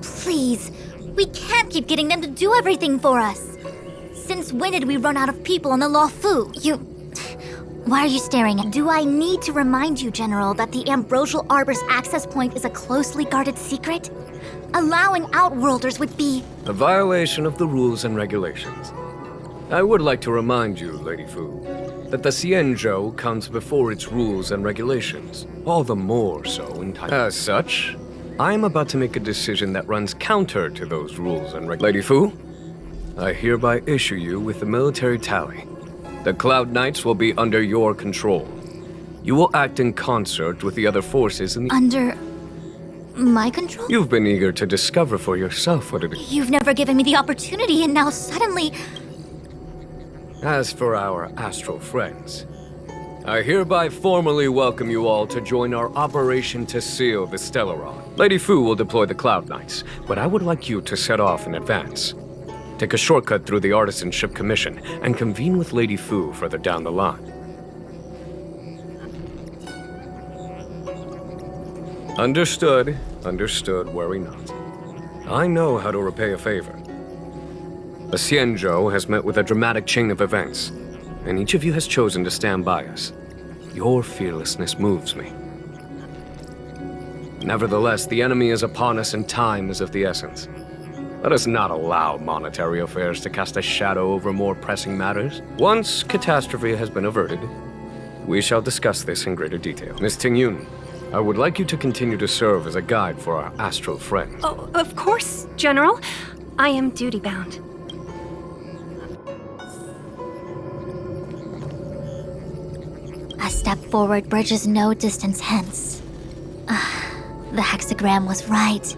Please, we can't keep getting them to do everything for us. Since when did we run out of people on the Luofu? Why are you staring at? Do I need to remind you, General, that the Ambrosial Arbor's access point is a closely guarded secret? Allowing Outworlders would be a violation of the rules and regulations. I would like to remind you, Lady Fu, that the Xianzhou comes before its rules and regulations, all the more so in time. As such, I am about to make a decision that runs counter to those rules and regulations. Lady Fu, I hereby issue you with the military tally. The Cloud Knights will be under your control. You will act in concert with the other forces in the— under My control? You've been eager to discover for yourself what it is. You've never given me the opportunity, and now suddenly... As for our astral friends, I hereby formally welcome you all to join our operation to seal the Stellaron. Lady Fu will deploy the Cloud Knights, but I would like you to set off in advance. Take a shortcut through the Artisanship Commission and convene with Lady Fu further down the line. Understood. Understood, worry not. I know how to repay a favor. The Xianzhou has met with a dramatic chain of events, and each of you has chosen to stand by us. Your fearlessness moves me. Nevertheless, the enemy is upon us and time is of the essence. Let us not allow monetary affairs to cast a shadow over more pressing matters. Once catastrophe has been averted, we shall discuss this in greater detail. Miss Tingyun, I would like you to continue to serve as a guide for our astral friends. Oh, of course, General. I am duty-bound. A step forward bridges no distance hence. The hexagram was right.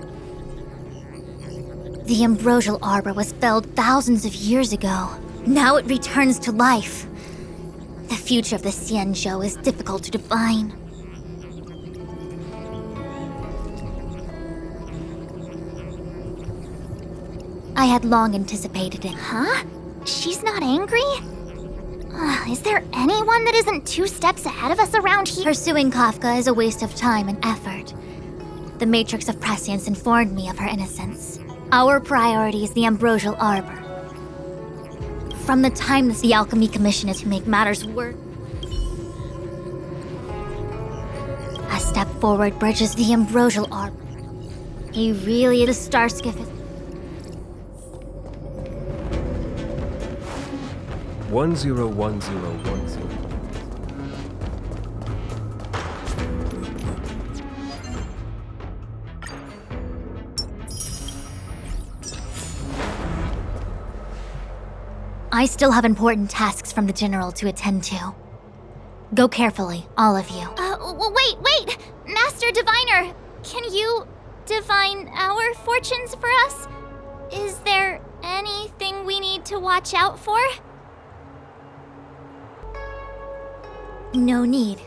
The ambrosial arbor was felled thousands of years ago. Now it returns to life. The future of the Xianzhou is difficult to define. I had long anticipated it. Huh? She's not angry? Is there anyone that isn't 2 steps ahead of us around here? Pursuing Kafka is a waste of time and effort. The Matrix of Prescience informed me of her innocence. Our priority is the ambrosial arbor. From the time the Alchemy Commission is to make matters worse. A step forward bridges the ambrosial arbor. He really is a star skiff. 101010. I still have important tasks from the General to attend to. Go carefully, all of you. Wait! Master Diviner, can you divine our fortunes for us? Is there anything we need to watch out for? No need.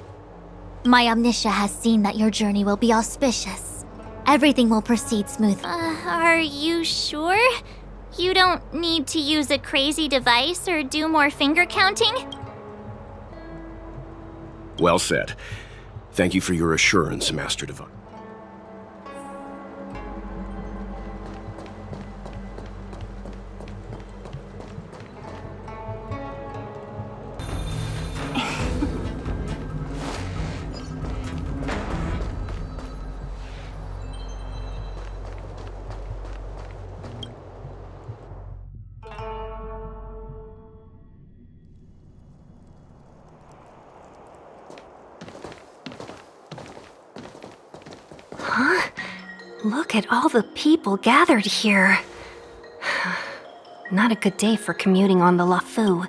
My Omniscia has seen that your journey will be auspicious. Everything will proceed smoothly. Are you sure? You don't need to use a crazy device or do more finger counting? Well said. Thank you for your assurance, Master Divine. Look at all the people gathered here. Not a good day for commuting on the Luofu.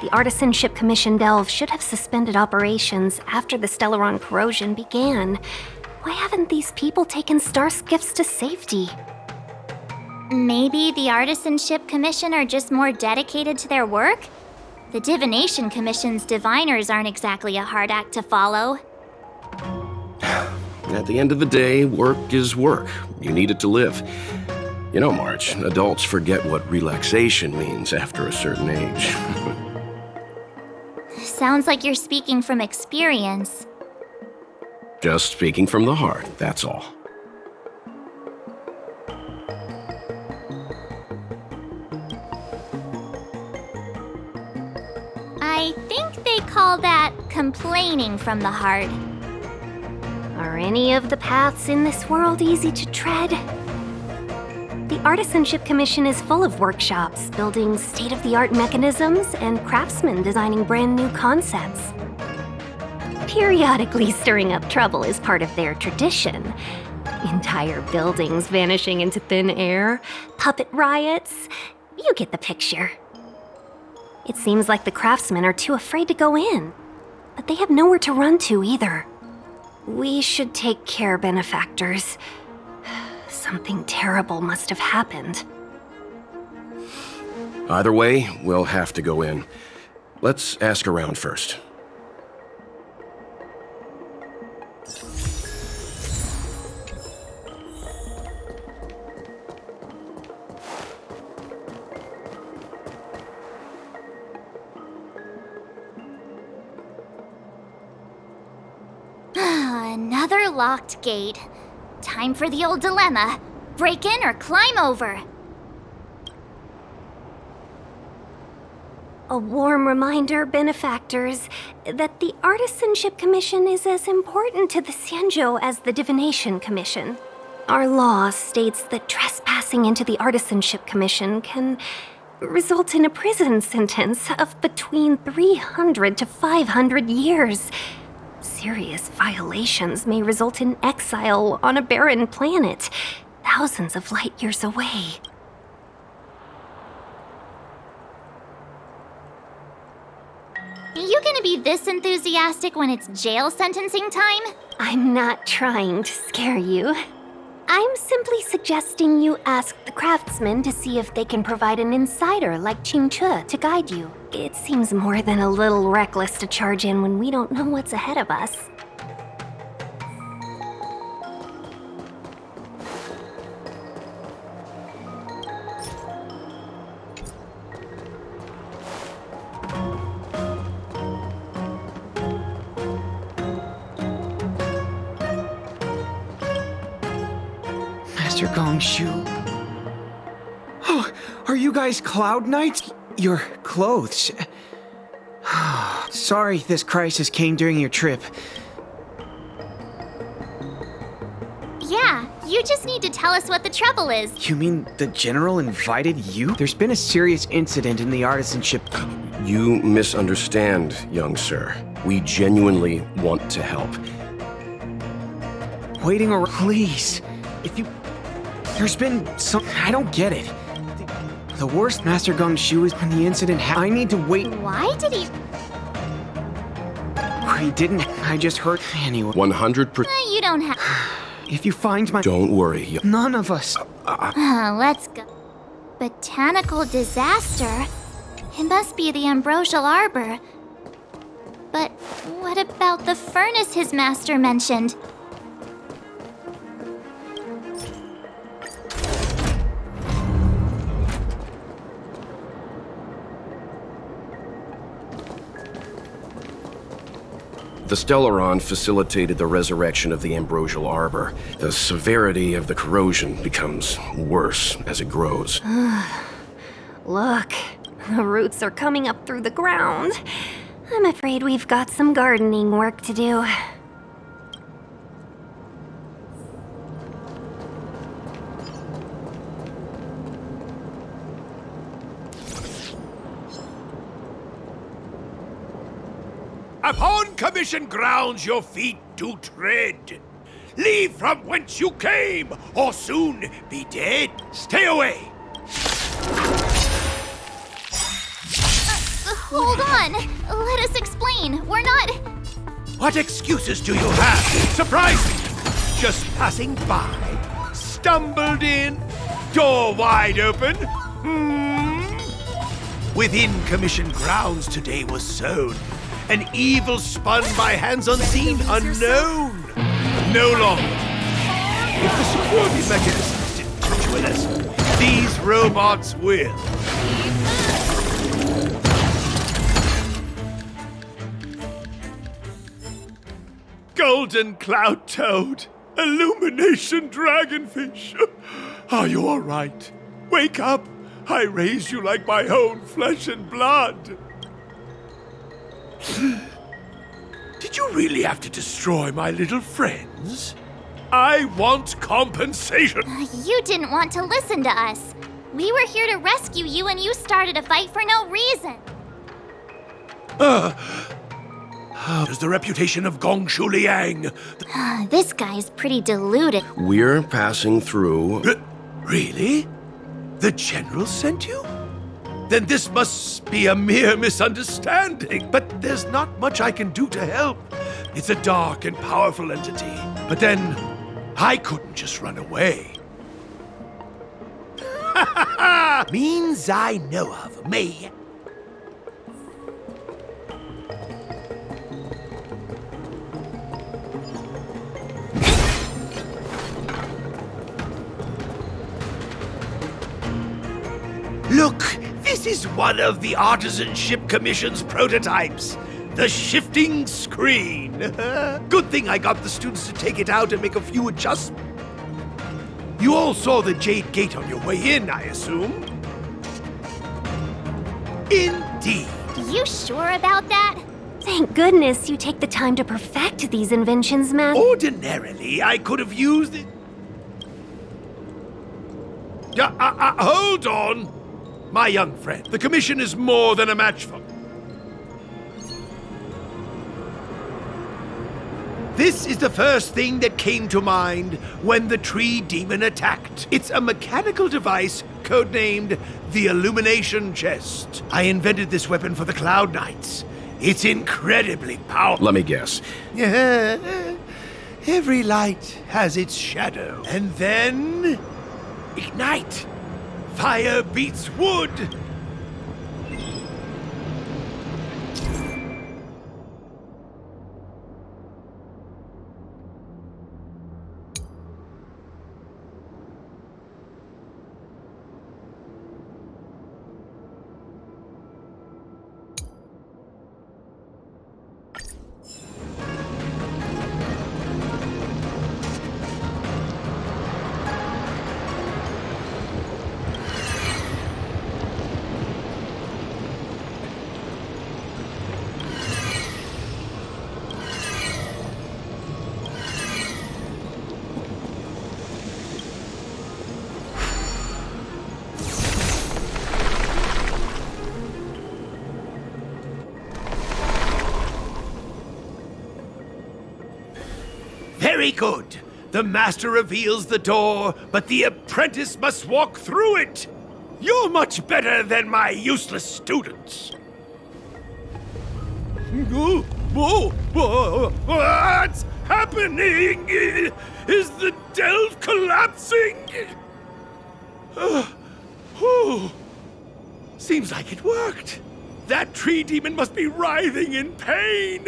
The Artisanship Commission Delve should have suspended operations after the Stellaron corrosion began. Why haven't these people taken star skiffs to safety? Maybe the Artisanship Commission are just more dedicated to their work? The Divination Commission's diviners aren't exactly a hard act to follow. At the end of the day, work is work. You need it to live. You know, March, adults forget what relaxation means after a certain age. Sounds like you're speaking from experience. Just speaking from the heart, that's all. I think they call that complaining from the heart. Are any of the paths in this world easy to tread? The Artisanship Commission is full of workshops, building state-of-the-art mechanisms, and craftsmen designing brand new concepts. Periodically stirring up trouble is part of their tradition. Entire buildings vanishing into thin air, puppet riots. You get the picture. It seems like the craftsmen are too afraid to go in, but they have nowhere to run to either. We should take care, benefactors. Something terrible must have happened. Either way, we'll have to go in. Let's ask around first. Another locked gate. Time for the old dilemma. Break in or climb over. A warm reminder, benefactors, that the Artisanship Commission is as important to the Xianzhou as the Divination Commission. Our law states that trespassing into the Artisanship Commission can result in a prison sentence of between 300 to 500 years. Serious violations may result in exile on a barren planet, thousands of light years away. You gonna be this enthusiastic when it's jail sentencing time? I'm not trying to scare you. I'm simply suggesting you ask the craftsmen to see if they can provide an insider like qingque to guide you. It seems more than a little reckless to charge in when we don't know what's ahead of us. Master Gongshu. Oh, are you guys Cloud Knights? Your clothes. Sorry this crisis came during your trip. Yeah, you just need to tell us what the trouble is. You mean the General invited you? There's been a serious incident in the Artisanship. You misunderstand, young sir. We genuinely want to help. Waiting or please. If you... There's been some... I don't get it. The worst Master Gongshu is when the incident happened. I need to wait. Why did he... He didn't. I just heard anyway. 100%. You don't have... If you find my... Don't worry. None of us... Let's go. Botanical disaster? It must be the Ambrosial Arbor. But what about the furnace his master mentioned? The Stellaron facilitated the resurrection of the Ambrosial Arbor. The severity of the corrosion becomes worse as it grows. Look, the roots are coming up through the ground. I'm afraid we've got some gardening work to do. Upon commission grounds your feet do tread. Leave from whence you came, or soon be dead. Stay away! Hold on! Let us explain. We're not... What excuses do you have? Surprise me! Just passing by, stumbled in, door wide open. Within commission grounds today was sown an evil spun by hands unseen, unknown. No longer. If the security mechanisms didn't actuate us, these robots will. Golden cloud toad, illumination dragonfish. Are you all right? Wake up. I raised you like my own flesh and blood. Did you really have to destroy my little friends? I want compensation. You didn't want to listen to us. We were here to rescue you and you started a fight for no reason. There's the reputation of Gongshu Liang. This guy's pretty deluded. We're passing through. Really? The General sent you? Then this must be a mere misunderstanding. But there's not much I can do to help. It's a dark and powerful entity. But then, I couldn't just run away. Means I know of, me. Look, this is one of the Artisanship Commission's prototypes. The shifting screen. Good thing I got the students to take it out and make a few adjustments. You all saw the Jade Gate on your way in, I assume? Indeed. You sure about that? Thank goodness you take the time to perfect these inventions, man. Ordinarily, I could have used it. Hold on! My young friend, the Commission is more than a match for. This is the first thing that came to mind when the tree demon attacked. It's a mechanical device codenamed the Illumination Chest. I invented this weapon for the Cloud Knights. It's incredibly powerful. Let me guess. Every light has its shadow. And then... ignite! Fire beats wood! Very good. The master reveals the door, but the apprentice must walk through it. You're much better than my useless students. What's happening? Is the delve collapsing? Seems like it worked. That tree demon must be writhing in pain.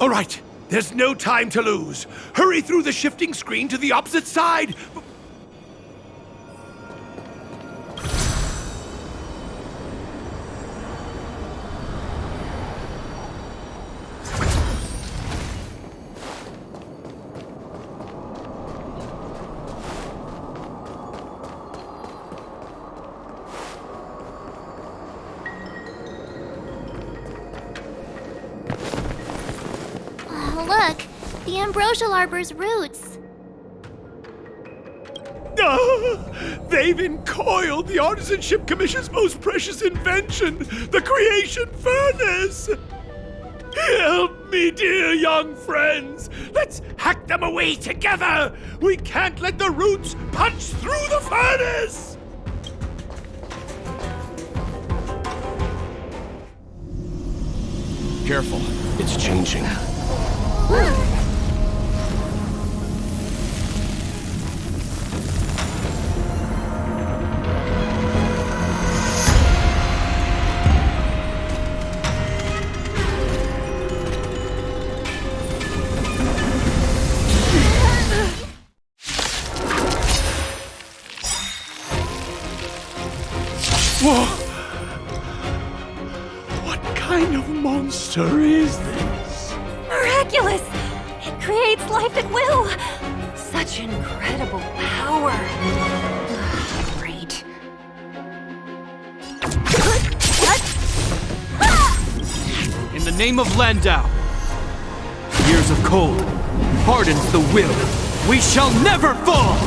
All right, there's no time to lose. Hurry through the shifting screen to the opposite side. Look, the ambrosial arbor's roots. They've encoiled the Artisanship Commission's most precious invention, the creation furnace! Help me, dear young friends! Let's hack them away together! We can't let the roots punch through the furnace! Careful, it's changing. Whoa! What kind of monster is this? Miraculous! It creates life at will! Such incredible power! Great. In the name of Landau, years of cold hardens the will. We shall never fall!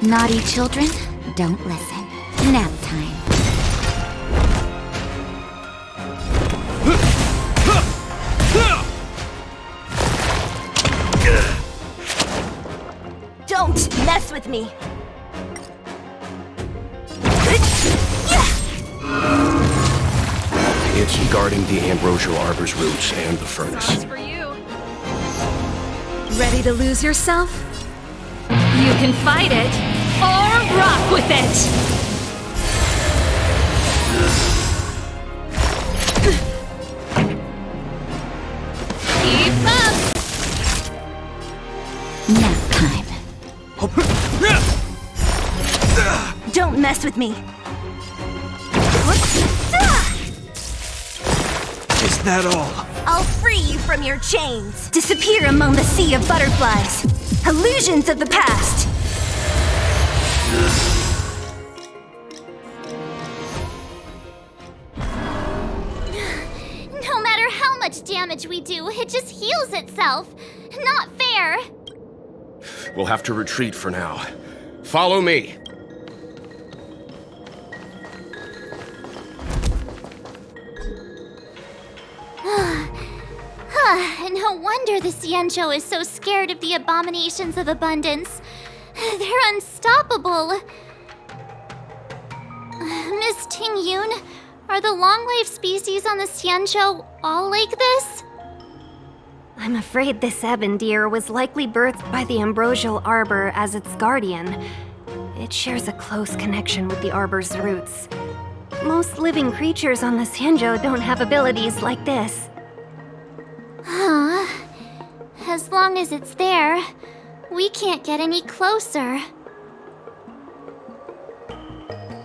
Naughty children, don't listen. Nap time. me. It's guarding the ambrosial arbor's roots and the furnace. Ready to lose yourself? You can fight it, or rock with it! Keep up! Nap time. Don't mess with me. Is that all? I'll free you from your chains. Disappear among the sea of butterflies. Illusions of the past. No matter how much damage we do, it just heals itself. Not fair. We'll have to retreat for now. Follow me. No wonder the Xianzhou is so scared of the abominations of abundance. They're unstoppable. Miss Ting Yun, are the long-life species on the Xianzhou all like this? I'm afraid this ebon deer was likely birthed by the ambrosial arbor as its guardian. It shares a close connection with the arbor's roots. Most living creatures on the Xianzhou don't have abilities like this. Huh. As long as it's there, we can't get any closer.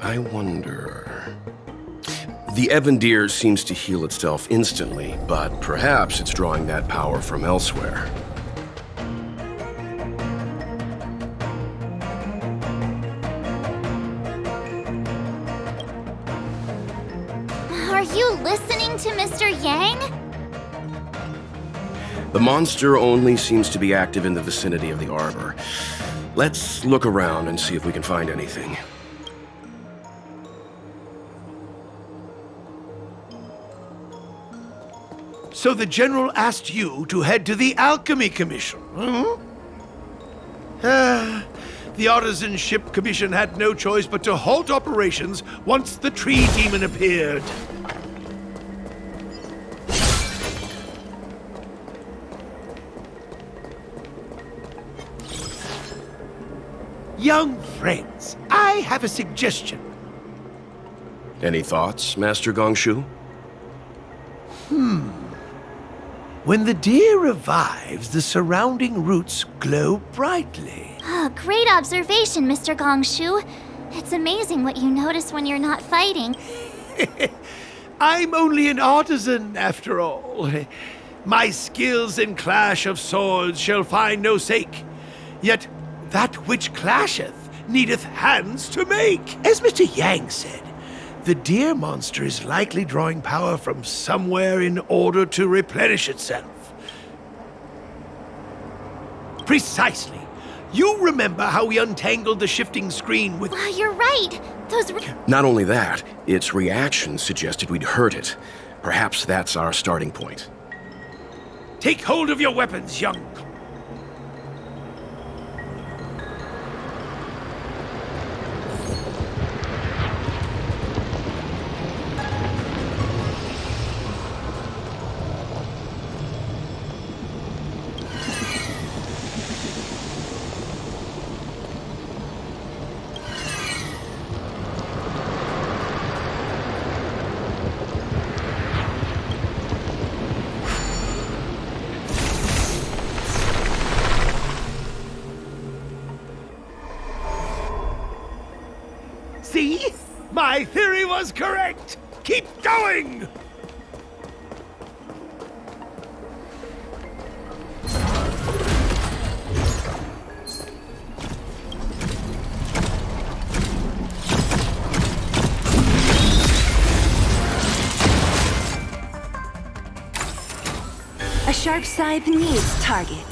I wonder... The ebon deer seems to heal itself instantly, but perhaps it's drawing that power from elsewhere. Are you listening to Mr. Yang? The monster only seems to be active in the vicinity of the arbor. Let's look around and see if we can find anything. So the General asked you to head to the Alchemy Commission, the Artisan Ship Commission had no choice but to halt operations once the tree demon appeared. Young friends, I have a suggestion. Any thoughts, Master Gongshu? When the deer revives, the surrounding roots glow brightly. Oh, great observation, Mr. Gongshu. It's amazing what you notice when you're not fighting. I'm only an artisan, after all. My skills in clash of swords shall find no sake. Yet that which clasheth needeth hands to make. As Mr. Yang said, the deer monster is likely drawing power from somewhere in order to replenish itself. Precisely. You remember how we untangled the shifting screen with... You're right. Those... Not only that, its reaction suggested we'd hurt it. Perhaps that's our starting point. Take hold of your weapons, young... See? My theory was correct! Keep going! A sharp scythe needs targets.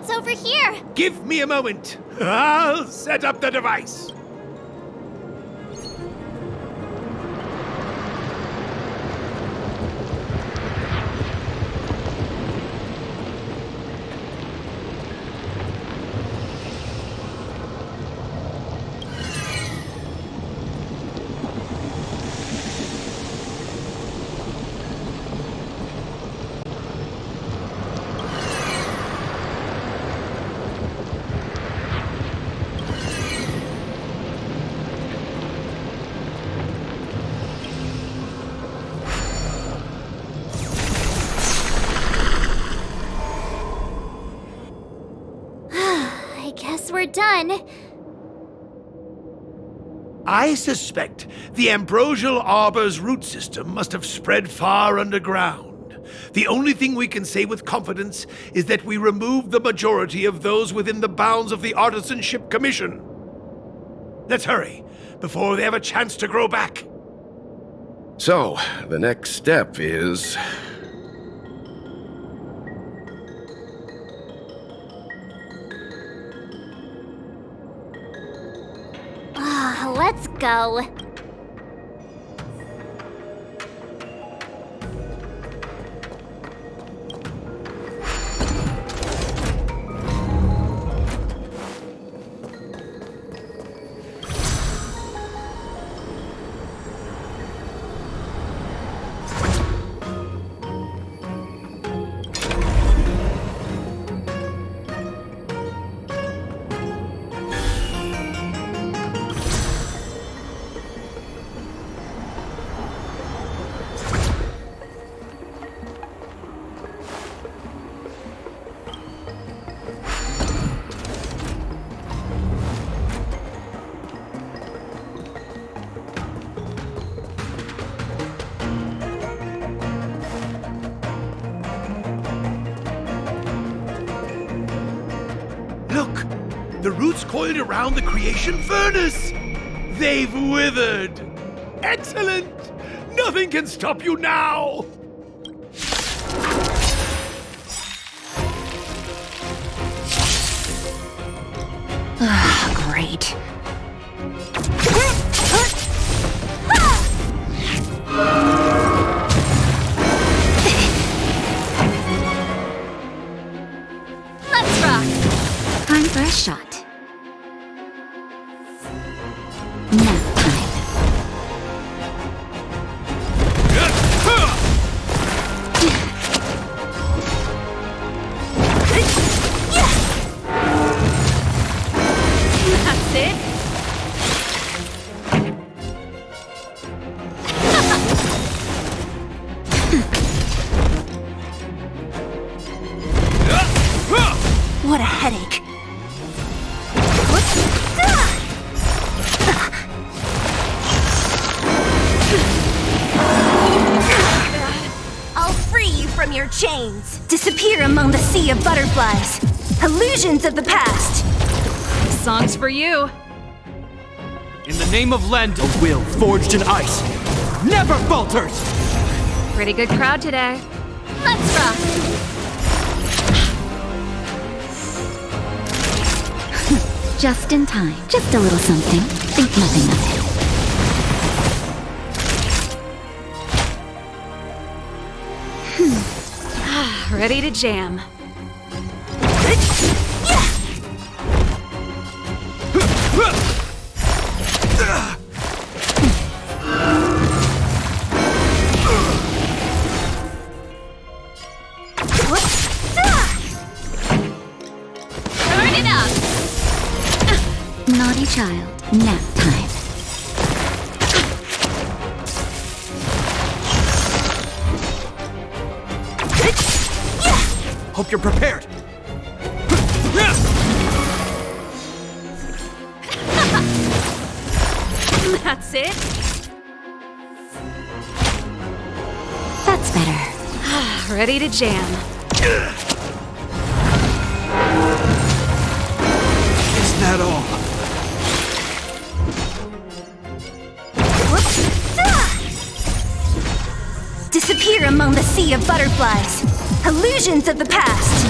What's over here? Give me a moment. I'll set up the device. I guess we're done. I suspect the ambrosial arbor's root system must have spread far underground. The only thing we can say with confidence is that we removed the majority of those within the bounds of the Artisanship Commission. Let's hurry, before they have a chance to grow back. So, the next step is... Let's go. Look! The roots coiled around the creation furnace! They've withered! Excellent! Nothing can stop you now! Great. Let's rock. Time for a shot. Nap time. That's it. What a headache. I'll free you from your chains. Disappear among the sea of butterflies. Illusions of the past. This song's for you. In the name of Lend, a will forged in ice never falters! Pretty good crowd today. Let's rock. Just in time. Just a little something. Think nothing of it. Ready to jam. Turn it up. Naughty child. Nap time. Hope you're prepared. That's it. That's better. Ready to jam. Is that all? Disappear among the sea of butterflies. Illusions of the past.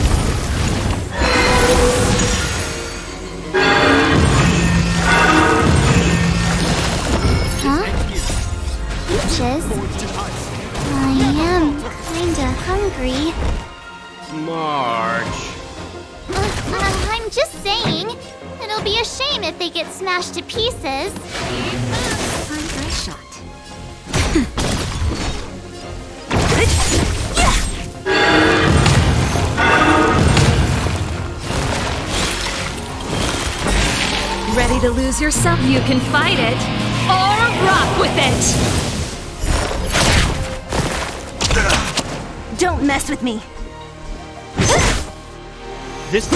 Huh? Peaches? I am kinda hungry. March. I'm just saying. It'll be a shame if they get smashed to pieces. Time for a shot. Ready to lose yourself? You can fight it, or rock with it! Don't mess with me. This.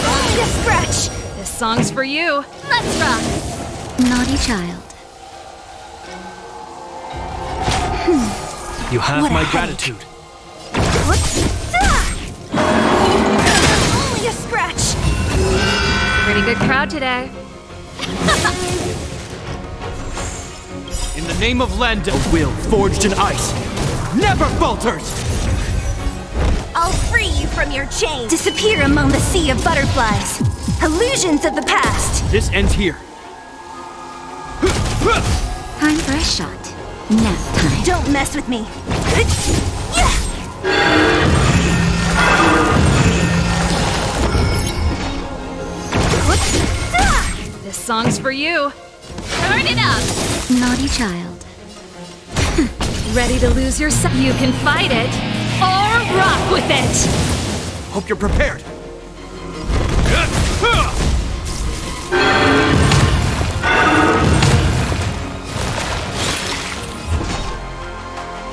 Only a scratch! This song's for you. Let's rock! Naughty child. You have What a my headache. gratitude. Only a scratch! Pretty good crowd today. In the name of Lenda, a will forged in ice never falters! I'll free you from your chains. Disappear among the sea of butterflies. Illusions of the past. This ends here. Time for a shot. Nap time. Don't mess with me. This song's for you. Turn it up! Naughty child. Ready to lose yourself? You can fight it, or rock with it! Hope you're prepared.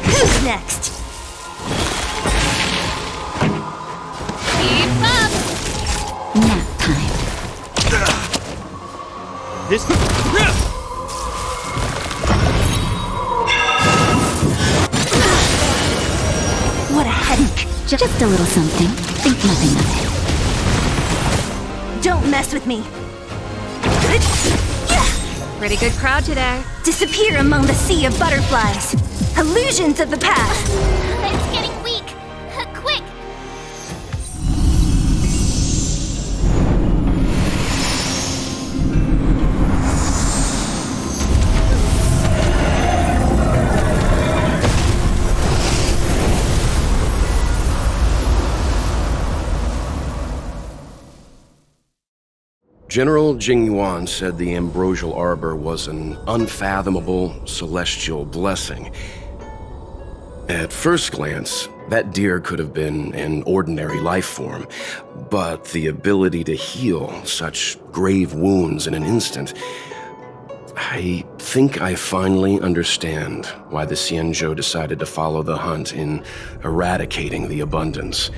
Who's next? Keep up! Nap time. This. What a headache. Just a little something. Think nothing of it. Don't mess with me. Pretty good crowd today. Disappear among the sea of butterflies. Illusions of the past. It's getting weak. Quick! General Jing Yuan said the ambrosial arbor was an unfathomable celestial blessing. At first glance, that deer could have been an ordinary life form, but the ability to heal such grave wounds in an instant... I think I finally understand why the Xianzhou decided to follow the hunt in eradicating the abundance.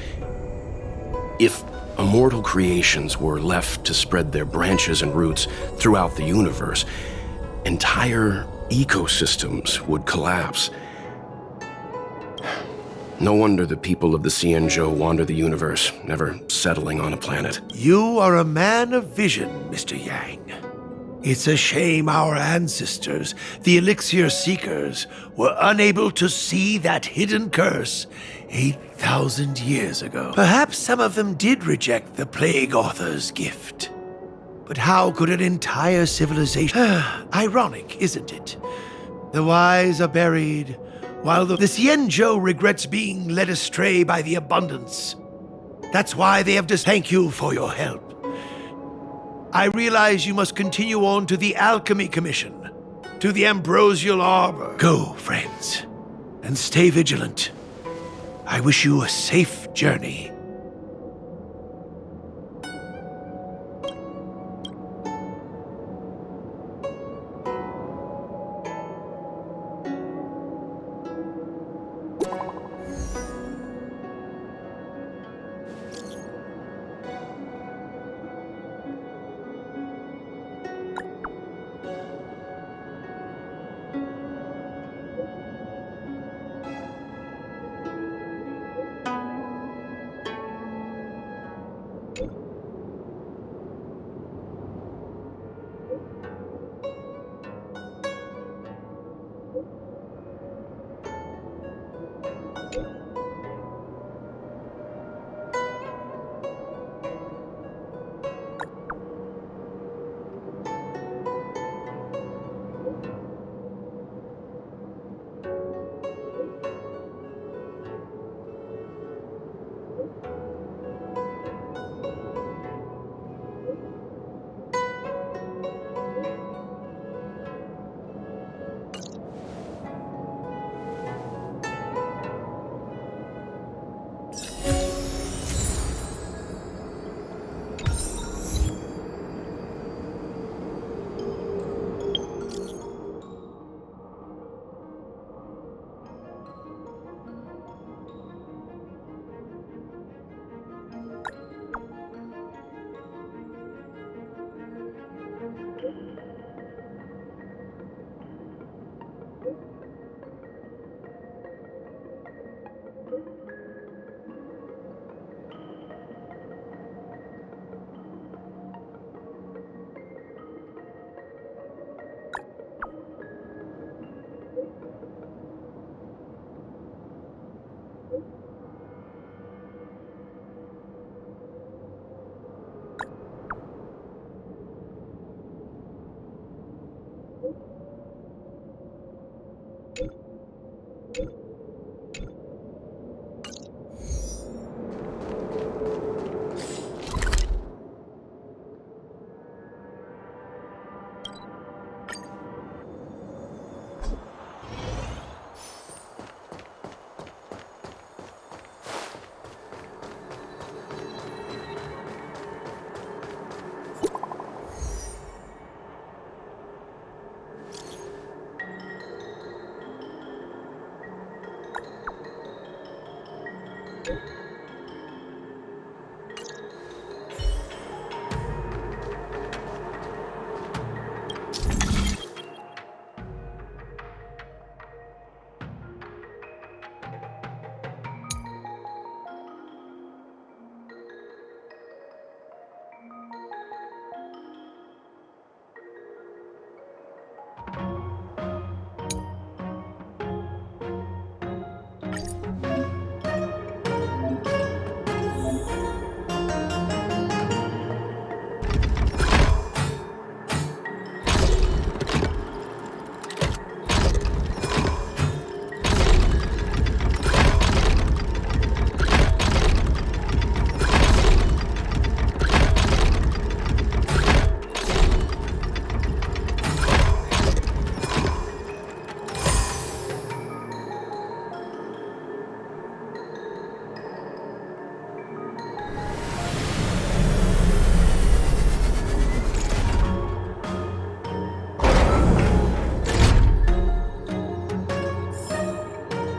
If immortal creations were left to spread their branches and roots throughout the universe, entire ecosystems would collapse. No wonder the people of the Xianzhou wander the universe, never settling on a planet. You are a man of vision, Mr. Yang. It's a shame our ancestors, the Elixir Seekers, were unable to see that hidden curse 8,000 years ago. Perhaps some of them did reject the Plague Author's gift. But how could an entire civilization... Ironic, isn't it? The wise are buried, while the Xianzhou regrets being led astray by the abundance. That's why they have to thank you for your help. I realize you must continue on to the Alchemy Commission, to the Ambrosial Arbor. Go, friends, and stay vigilant. I wish you a safe journey.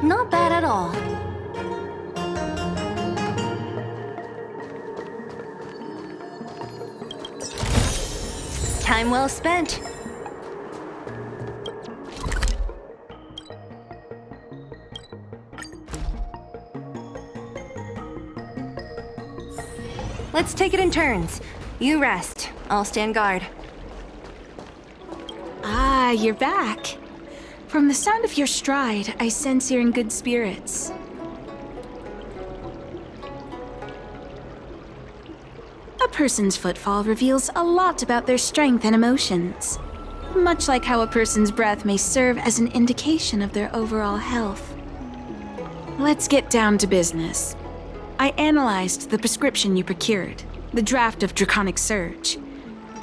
Not bad at all. Time well spent. Let's take it in turns. You rest. I'll stand guard. Ah, you're back. From the sound of your stride, I sense you're in good spirits. A person's footfall reveals a lot about their strength and emotions, much like how a person's breath may serve as an indication of their overall health. Let's get down to business. I analyzed the prescription you procured, the draft of Draconic Surge.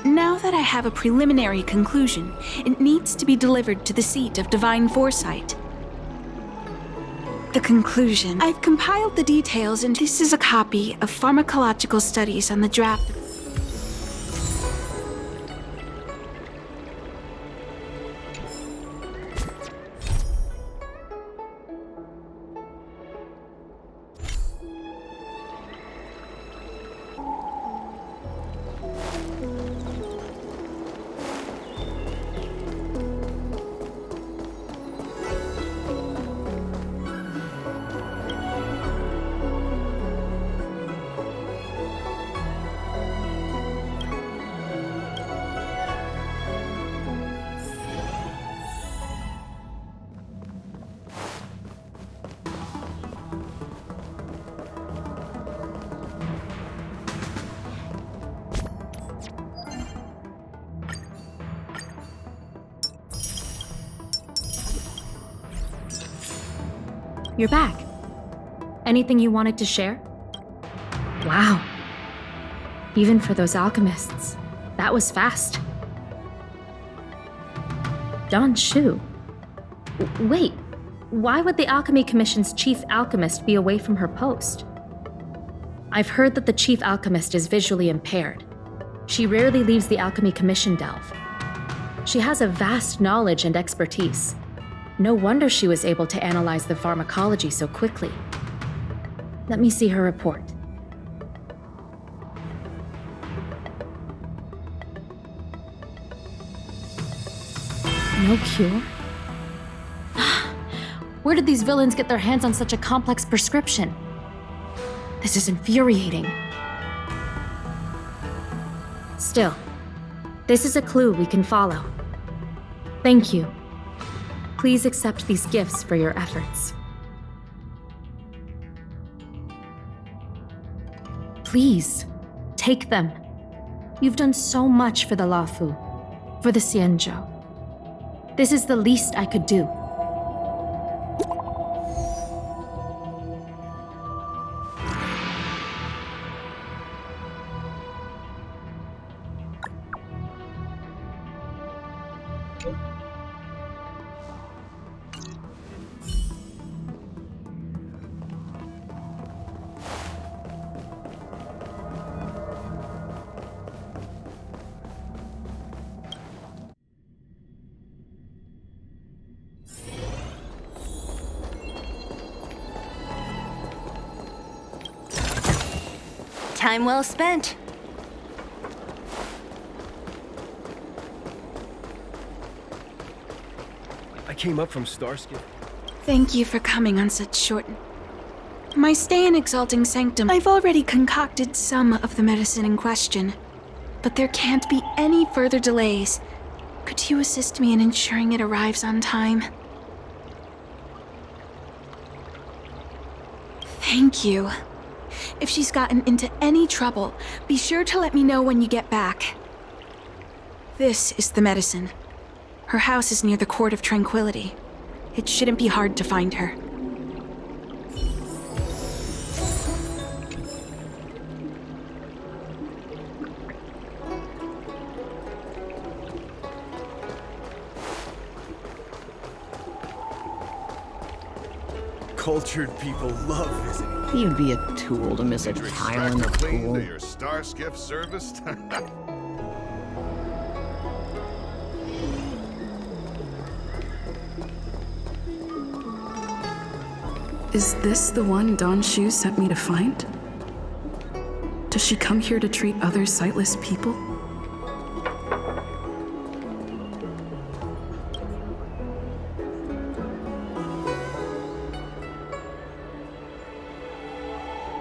Now that I have a preliminary conclusion, it needs to be delivered to the seat of Divine Foresight. The conclusion. I've compiled the details, and this is a copy of pharmacological studies on the draft. You're back. Anything you wanted to share? Wow. Even for those alchemists, that was fast. Don Shu. Wait, why would the Alchemy Commission's chief alchemist be away from her post? I've heard that the chief alchemist is visually impaired. She rarely leaves the Alchemy Commission delve. She has a vast knowledge and expertise. No wonder she was able to analyze the pharmacology so quickly. Let me see her report. No cure? Where did these villains get their hands on such a complex prescription? This is infuriating. Still, this is a clue we can follow. Thank you. Please accept these gifts for your efforts. Please, take them. You've done so much for the Luofu, for the Xianzhou. This is the least I could do. Time well spent. I came up from Starsky. Thank you for coming on such short... My stay in Exalting Sanctum, I've already concocted some of the medicine in question. But there can't be any further delays. Could you assist me in ensuring it arrives on time? Thank you. If she's gotten into any trouble, be sure to let me know when you get back. This is the medicine. Her house is near the Court of Tranquility. It shouldn't be hard to find her. Cultured people love visiting. You'd be a tool to miss a tile in the pool. To your star skiff service? Is this the one Don Shu sent me to find? Does she come here to treat other sightless people?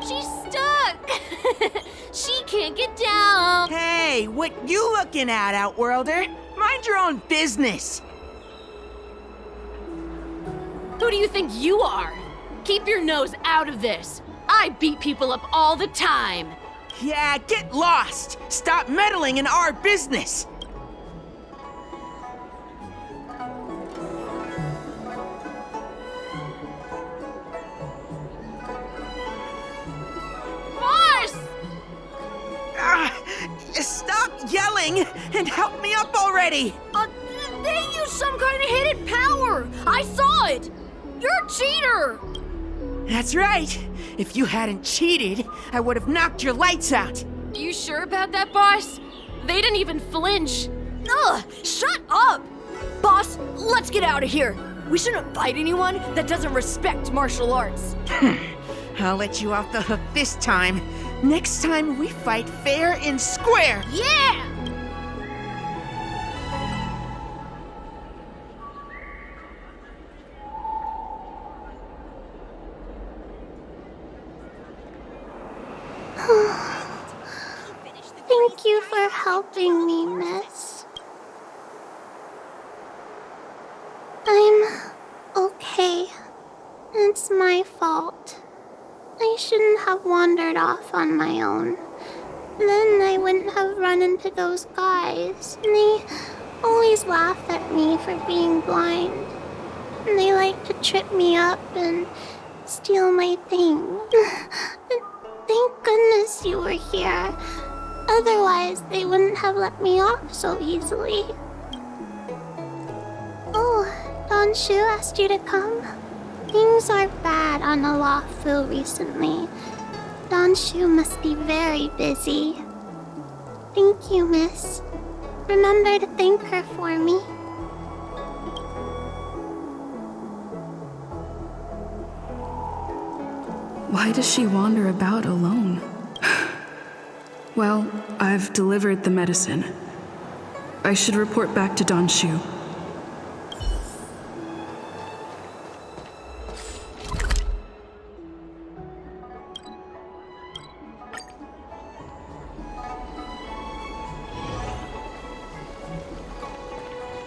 She's stuck! She can't get down! Hey, what you looking at, Outworlder? Mind your own business! Who do you think you are? Keep your nose out of this. I beat people up all the time. Yeah, get lost! Stop meddling in our business! Boss! Stop yelling and help me up already! They used some kind of hidden power. I saw it. You're a cheater. That's right. If you hadn't cheated, I would have knocked your lights out. You sure about that, boss? They didn't even flinch. Ugh, shut up! Boss, let's get out of here. We shouldn't fight anyone that doesn't respect martial arts. I'll let you off the hook this time. Next time we fight fair and square. Yeah! Thank you for helping me, miss. I'm okay. It's my fault. I shouldn't have wandered off on my own. Then I wouldn't have run into those guys. They always laugh at me for being blind. And they like to trip me up and steal my things. Thank goodness you were here. Otherwise, they wouldn't have let me off so easily. Oh, Don Shu asked you to come? Things are bad on Luofu recently. Don Shu must be very busy. Thank you, miss. Remember to thank her for me. Why does she wander about alone? Well, I've delivered the medicine. I should report back to Don Shu.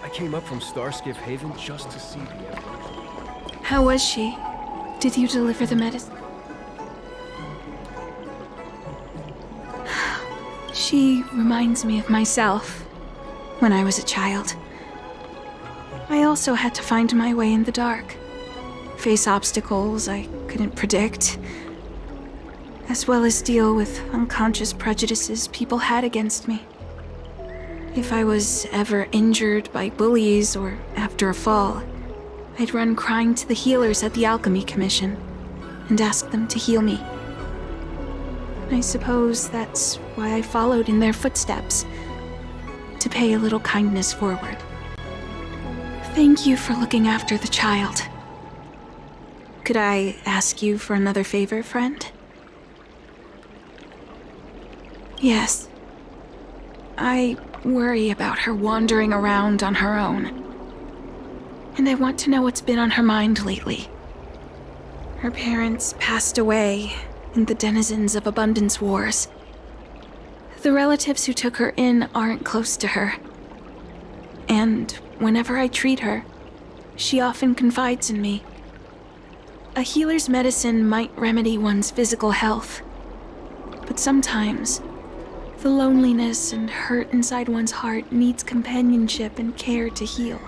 I came up from Starskiff Haven just to see the Emperor. How was she? Did you deliver the medicine? She reminds me of myself when I was a child. I also had to find my way in the dark, face obstacles I couldn't predict, as well as deal with unconscious prejudices people had against me. If I was ever injured by bullies or after a fall, I'd run crying to the healers at the Alchemy Commission and ask them to heal me. I suppose that's why I followed in their footsteps, to pay a little kindness forward. Thank you for looking after the child. Could I ask you for another favor, friend? Yes. I worry about her wandering around on her own. And I want to know what's been on her mind lately. Her parents passed away in the denizens of Abundance Wars. The relatives who took her in aren't close to her. And whenever I treat her, she often confides in me. A healer's medicine might remedy one's physical health, but sometimes the loneliness and hurt inside one's heart needs companionship and care to heal.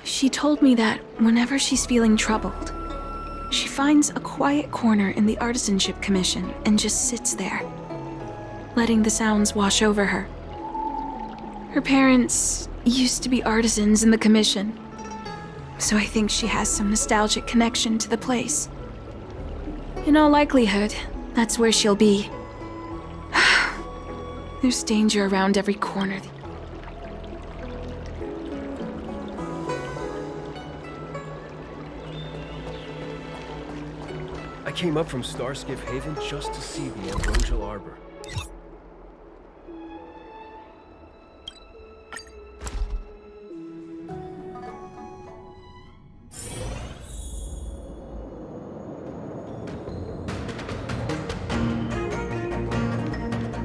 She told me that whenever she's feeling troubled, she finds a quiet corner in the Artisanship Commission and just sits there, letting the sounds wash over her. Her parents used to be artisans in the Commission, so I think she has some nostalgic connection to the place. In all likelihood, that's where she'll be. There's danger around every corner. I came up from Starskiff Haven just to see the Ambrosial Arbor.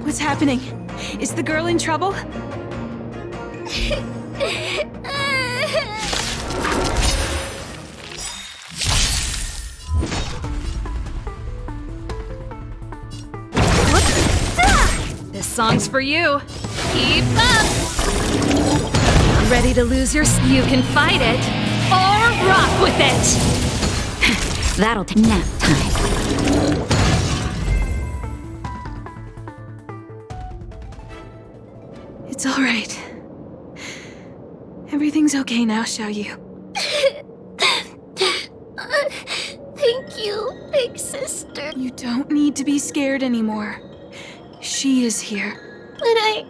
What's happening? Is the girl in trouble? This song's for you. Keep up! Ready to lose your... You can fight it, or rock with it! That'll take nap time. It's all right. Everything's okay now, Xiaoyu. Thank you, big sister. You don't need to be scared anymore. She is here. But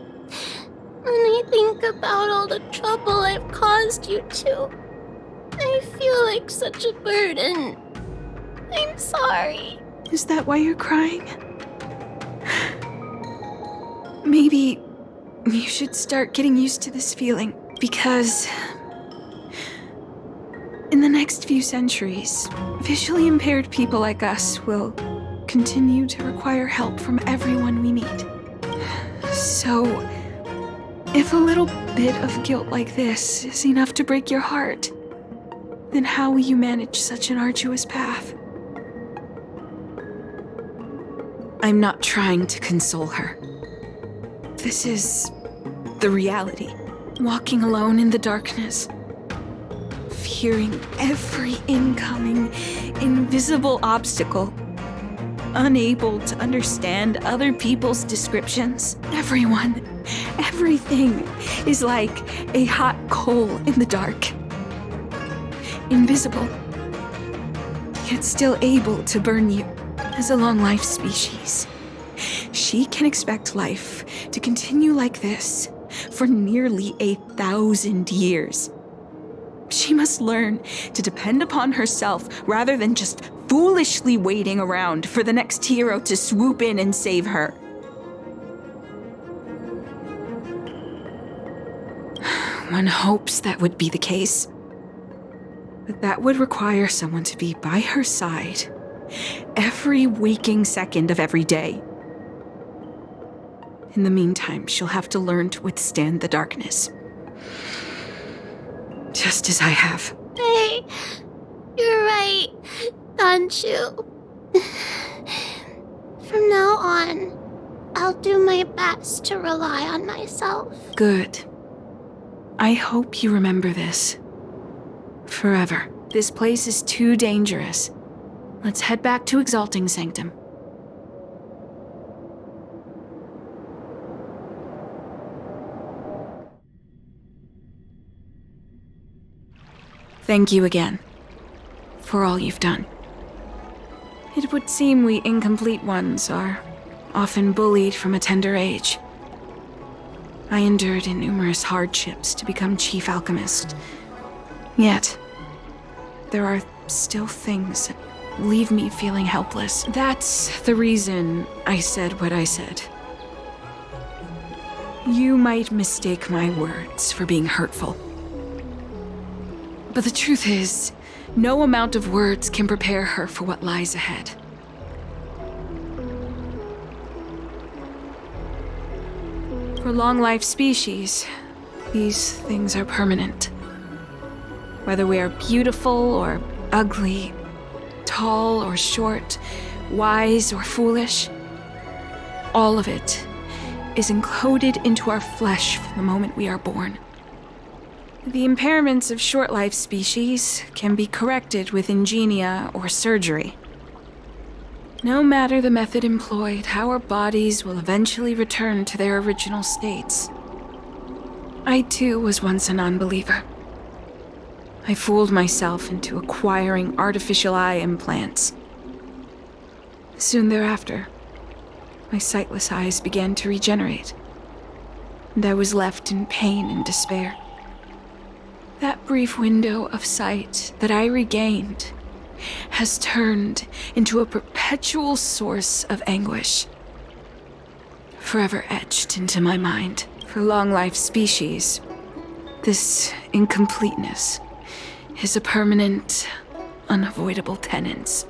when I think about all the trouble I've caused you two, I feel like such a burden. I'm sorry. Is that why you're crying? Maybe you should start getting used to this feeling, because in the next few centuries, visually impaired people like us will continue to require help from everyone we meet. So, if a little bit of guilt like this is enough to break your heart, then how will you manage such an arduous path? I'm not trying to console her. This is the reality. Walking alone in the darkness, fearing every incoming, invisible obstacle, unable to understand other people's descriptions. Everyone, everything is like a hot coal in the dark. Invisible, yet still able to burn you. As a long-life species, she can expect life to continue like this for nearly 1,000 years. She must learn to depend upon herself rather than just foolishly waiting around for the next hero to swoop in and save her. One hopes that would be the case. But that would require someone to be by her side every waking second of every day. In the meantime, she'll have to learn to withstand the darkness. Just as I have. Hey, you're right, Danshu. From now on, I'll do my best to rely on myself. Good. I hope you remember this. Forever. This place is too dangerous. Let's head back to Exalting Sanctum. Thank you again for all you've done. It would seem we incomplete ones are often bullied from a tender age. I endured numerous hardships to become chief alchemist. Yet, there are still things that leave me feeling helpless. That's the reason I said what I said. You might mistake my words for being hurtful. But the truth is, no amount of words can prepare her for what lies ahead. For long-life species, these things are permanent. Whether we are beautiful or ugly, tall or short, wise or foolish, all of it is encoded into our flesh from the moment we are born. The impairments of short-life species can be corrected with ingenia or surgery. No matter the method employed, our bodies will eventually return to their original states. I too was once a non-believer. I fooled myself into acquiring artificial eye implants. Soon thereafter, my sightless eyes began to regenerate, and I was left in pain and despair. That brief window of sight that I regained has turned into a perpetual source of anguish, forever etched into my mind. For long-life species, this incompleteness is a permanent, unavoidable tenance.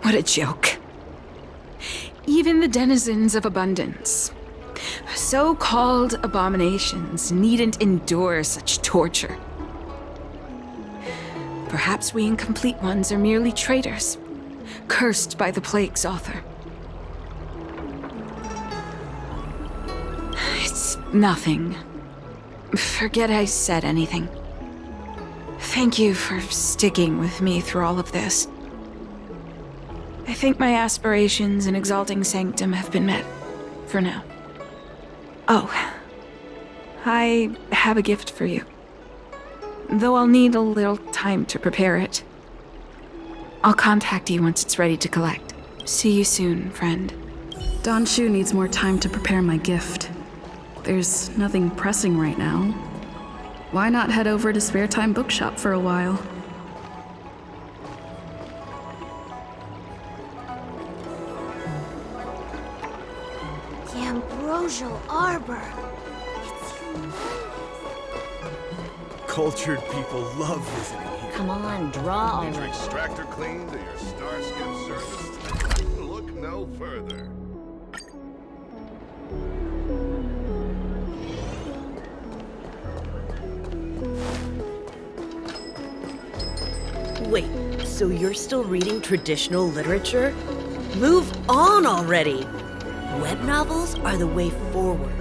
What a joke. Even the denizens of abundance, so-called abominations, needn't endure such torture. Perhaps we incomplete ones are merely traitors, cursed by the plague's author. It's nothing. Forget I said anything. Thank you for sticking with me through all of this. I think my aspirations in exalting sanctum have been met, for now. Oh, I have a gift for you. Though I'll need a little time to prepare it. I'll contact you once it's ready to collect. See you soon, friend. Don Shu needs more time to prepare my gift. There's nothing pressing right now. Why not head over to Spare Time Bookshop for a while? The ambrosial arbor. Cultured people love visiting here. Come on, draw Need your already. extractor cleaned or your Starskiff serviced? Look no further. Wait, so you're still reading traditional literature? Move on already! Web novels are the way forward.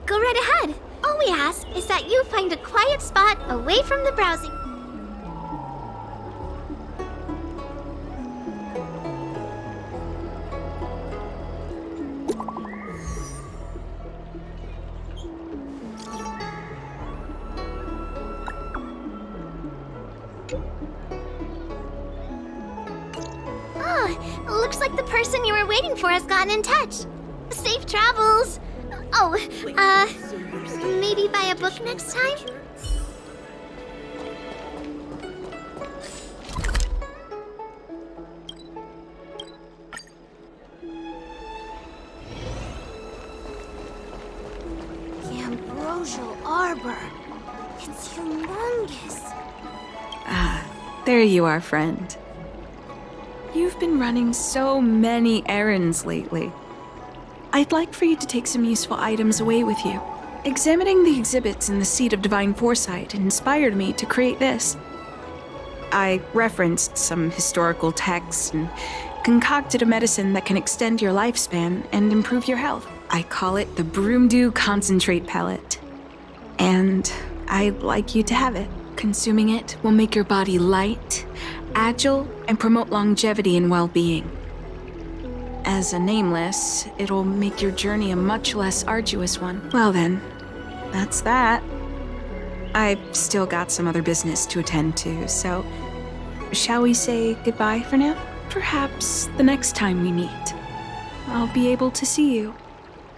Go right ahead. All we ask is that you find a quiet spot away from the browsing. Oh, looks like the person you were waiting for has gotten in touch. Safe travels. Oh, maybe buy a book next time? The ambrosial arbor. It's humongous. Ah, there you are, friend. You've been running so many errands lately. I'd like for you to take some useful items away with you. Examining the exhibits in the Seat of Divine Foresight inspired me to create this. I referenced some historical texts and concocted a medicine that can extend your lifespan and improve your health. I call it the Broomdew Concentrate Pellet. And I'd like you to have it. Consuming it will make your body light, agile, and promote longevity and well-being. As a nameless, it'll make your journey a much less arduous one. Well then, that's that. I've still got some other business to attend to, so shall we say goodbye for now? Perhaps the next time we meet, I'll be able to see you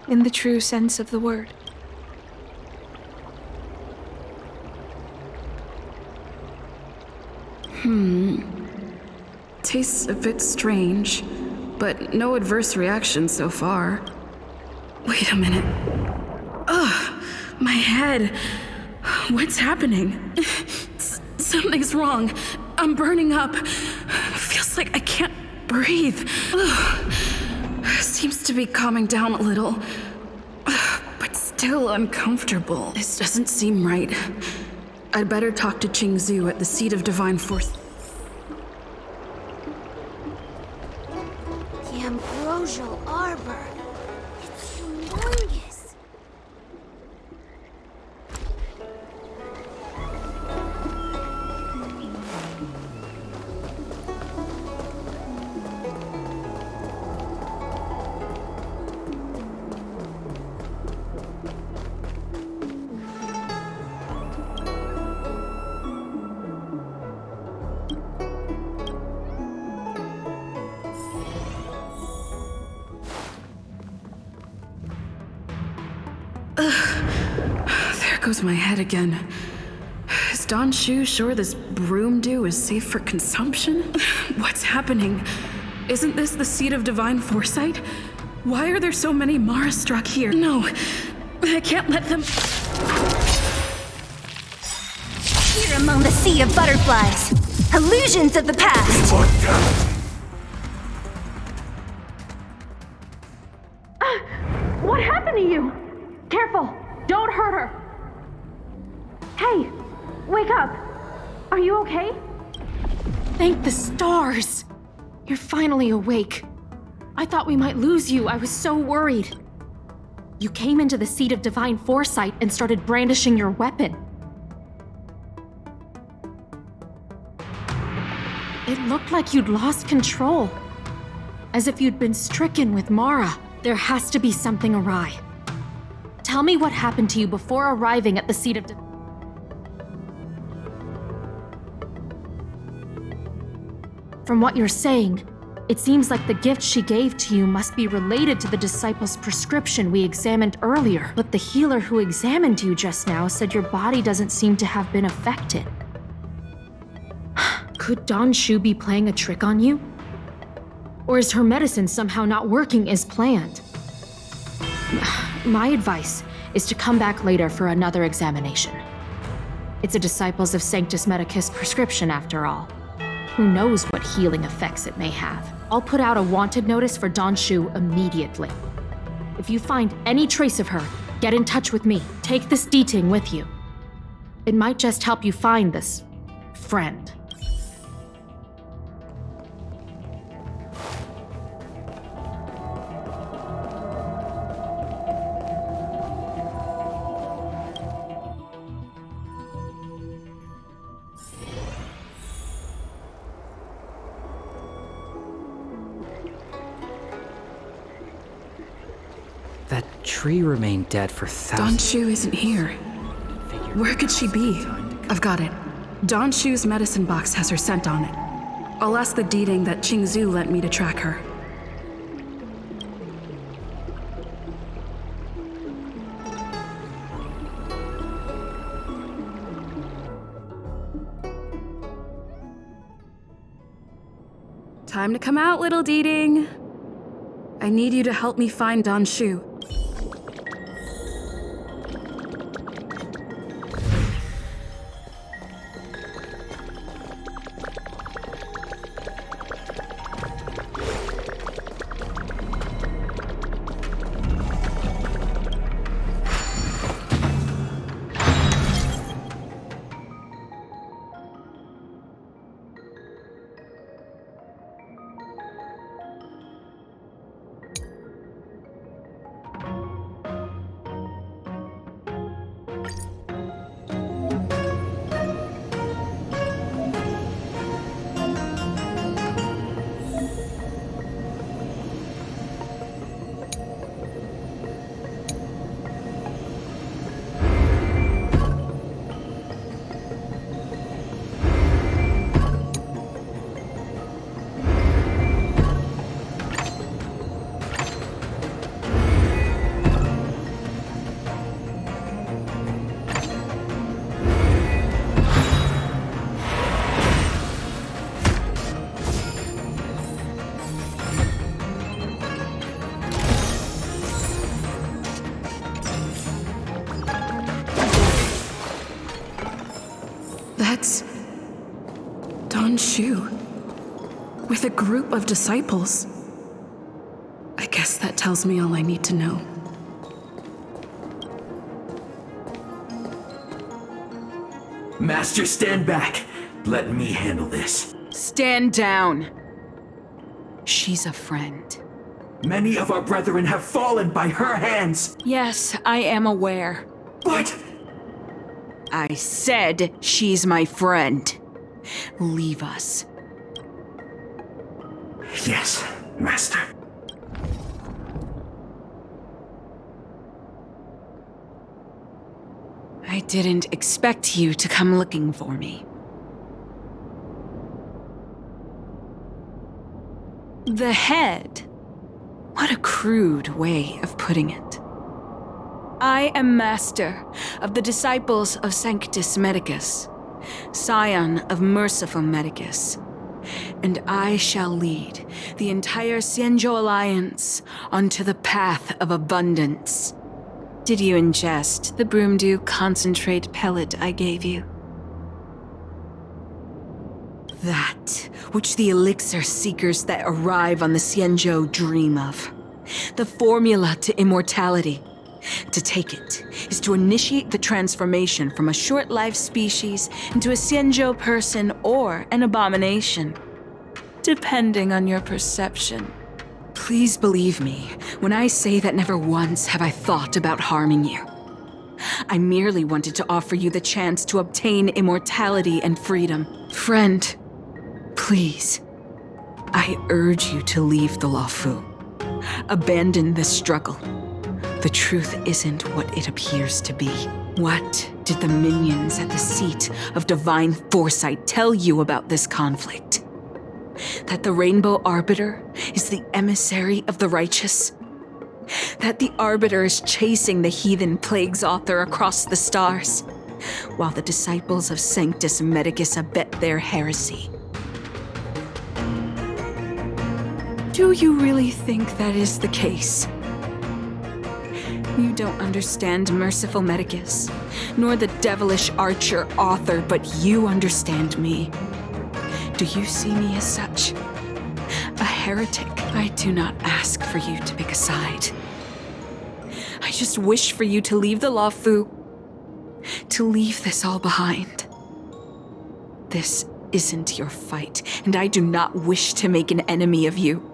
in the true sense of the word. Tastes a bit strange, but no adverse reaction so far. Wait a minute. Ugh, my head. What's happening? Something's wrong. I'm burning up. Feels like I can't breathe. Ugh. Seems to be calming down a little, but still uncomfortable. This doesn't seem right. I'd better talk to Qingzhou at the seat of divine force. The ambrosial arbor. It's humongous. There goes my head again. Is Don Shu sure this broom dew is safe for consumption? What's happening? Isn't this the seat of divine foresight? Why are there so many Mara struck here? No, I can't let them... Here among the sea of butterflies, illusions of the past. What happened to you? Careful! Don't hurt her! Hey! Wake up! Are you okay? Thank the stars! You're finally awake. I thought we might lose you. I was so worried. You came into the seat of divine foresight and started brandishing your weapon. It looked like you'd lost control. As if you'd been stricken with Mara. There has to be something awry. Tell me what happened to you before arriving at the seat of... From what you're saying, it seems like the gift she gave to you must be related to the disciple's prescription we examined earlier. But the healer who examined you just now said your body doesn't seem to have been affected. Could Don Shu be playing a trick on you? Or is her medicine somehow not working as planned? My advice is to come back later for another examination. It's a Disciples of Sanctus Medicus prescription after all. Who knows what healing effects it may have. I'll put out a wanted notice for Don Shu immediately. If you find any trace of her, get in touch with me. Take this D-Ting with you. It might just help you find this friend. That tree remained dead for thousands. Don Shu isn't here. Where could she be? I've got it. Don Shu's medicine box has her scent on it. I'll ask the D-Ting that Qingzhou lent me to track her. Time to come out, little D-Ting. I need you to help me find Don Shu. That's Don Shu with a group of disciples. I guess that tells me all I need to know. Master, stand back. Let me handle this. Stand down. She's a friend. Many of our brethren have fallen by her hands. Yes, I am aware. But I said she's my friend. Leave us. Yes, Master. I didn't expect you to come looking for me. The head. What a crude way of putting it. I am master of the disciples of Sanctus Medicus, scion of Merciful Medicus, and I shall lead the entire Xianzhou Alliance onto the path of abundance. Did you ingest the Broomdew concentrate pellet I gave you? That which the elixir seekers that arrive on the Xianzhou dream of. The formula to immortality. To take it is to initiate the transformation from a short-lived species into a Xianzhou person or an abomination, depending on your perception. Please believe me when I say that never once have I thought about harming you. I merely wanted to offer you the chance to obtain immortality and freedom. Friend, please, I urge you to leave the Luofu. Abandon this struggle. The truth isn't what it appears to be. What did the minions at the seat of divine foresight tell you about this conflict? That the Rainbow Arbiter is the emissary of the righteous? That the Arbiter is chasing the heathen plagues author across the stars, while the disciples of Sanctus Medicus abet their heresy? Do you really think that is the case? You don't understand Merciful Medicus, nor the devilish archer author, but you understand me. Do you see me as such? A heretic? I do not ask for you to pick a side. I just wish for you to leave the Luofu, to leave this all behind. This isn't your fight, and I do not wish to make an enemy of you.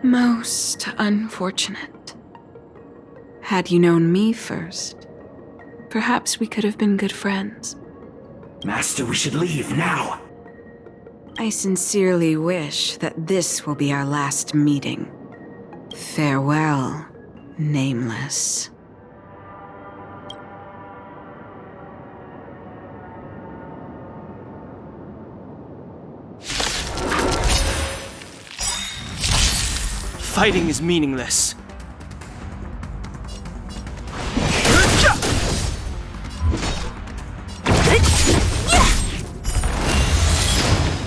Most unfortunate. Had you known me first, perhaps we could have been good friends. Master, we should leave now. I sincerely wish that this will be our last meeting. Farewell, Nameless. Fighting is meaningless.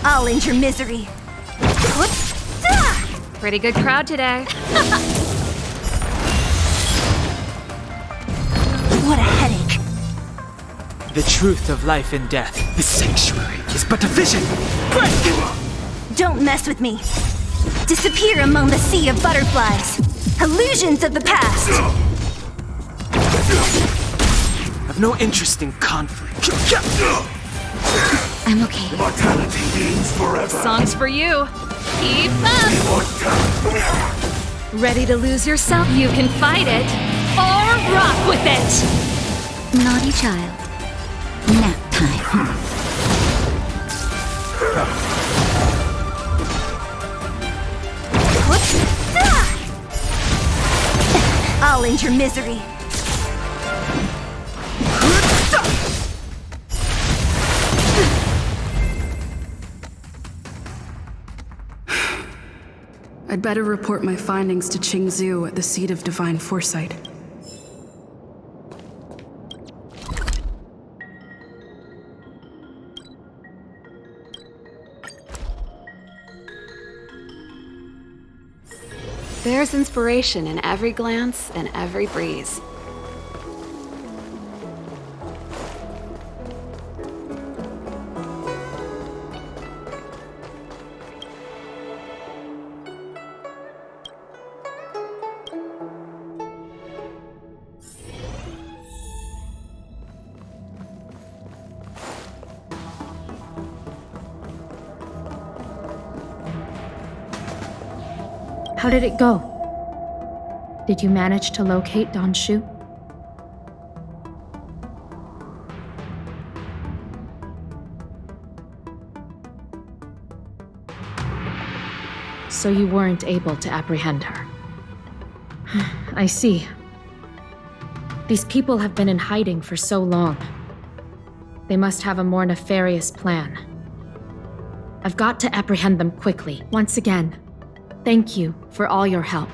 I'll end your misery. Pretty good crowd today. What a headache. The truth of life and death. The sanctuary is but a vision. Don't mess with me. Disappear among the sea of butterflies. Illusions of the past. I've no interest in conflict. I'm okay. Immortality means forever. Songs for you. Keep up. Ready to lose yourself? You can fight it or rock with it. Naughty child. Nap time. I'll end your misery. I'd better report my findings to Qingzhou at the seat of divine foresight. There's inspiration in every glance and every breeze. How did it go? Did you manage to locate Don Shu? So you weren't able to apprehend her. I see. These people have been in hiding for so long. They must have a more nefarious plan. I've got to apprehend them quickly. Once again, thank you for all your help.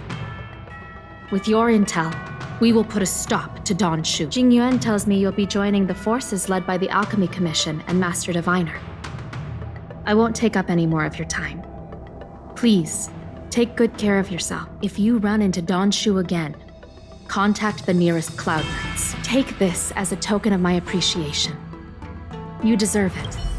With your intel, we will put a stop to Don Shu. Jing Yuan tells me you'll be joining the forces led by the Alchemy Commission and Master Diviner. I won't take up any more of your time. Please, take good care of yourself. If you run into Don Shu again, contact the nearest Cloud Knights. Take this as a token of my appreciation. You deserve it.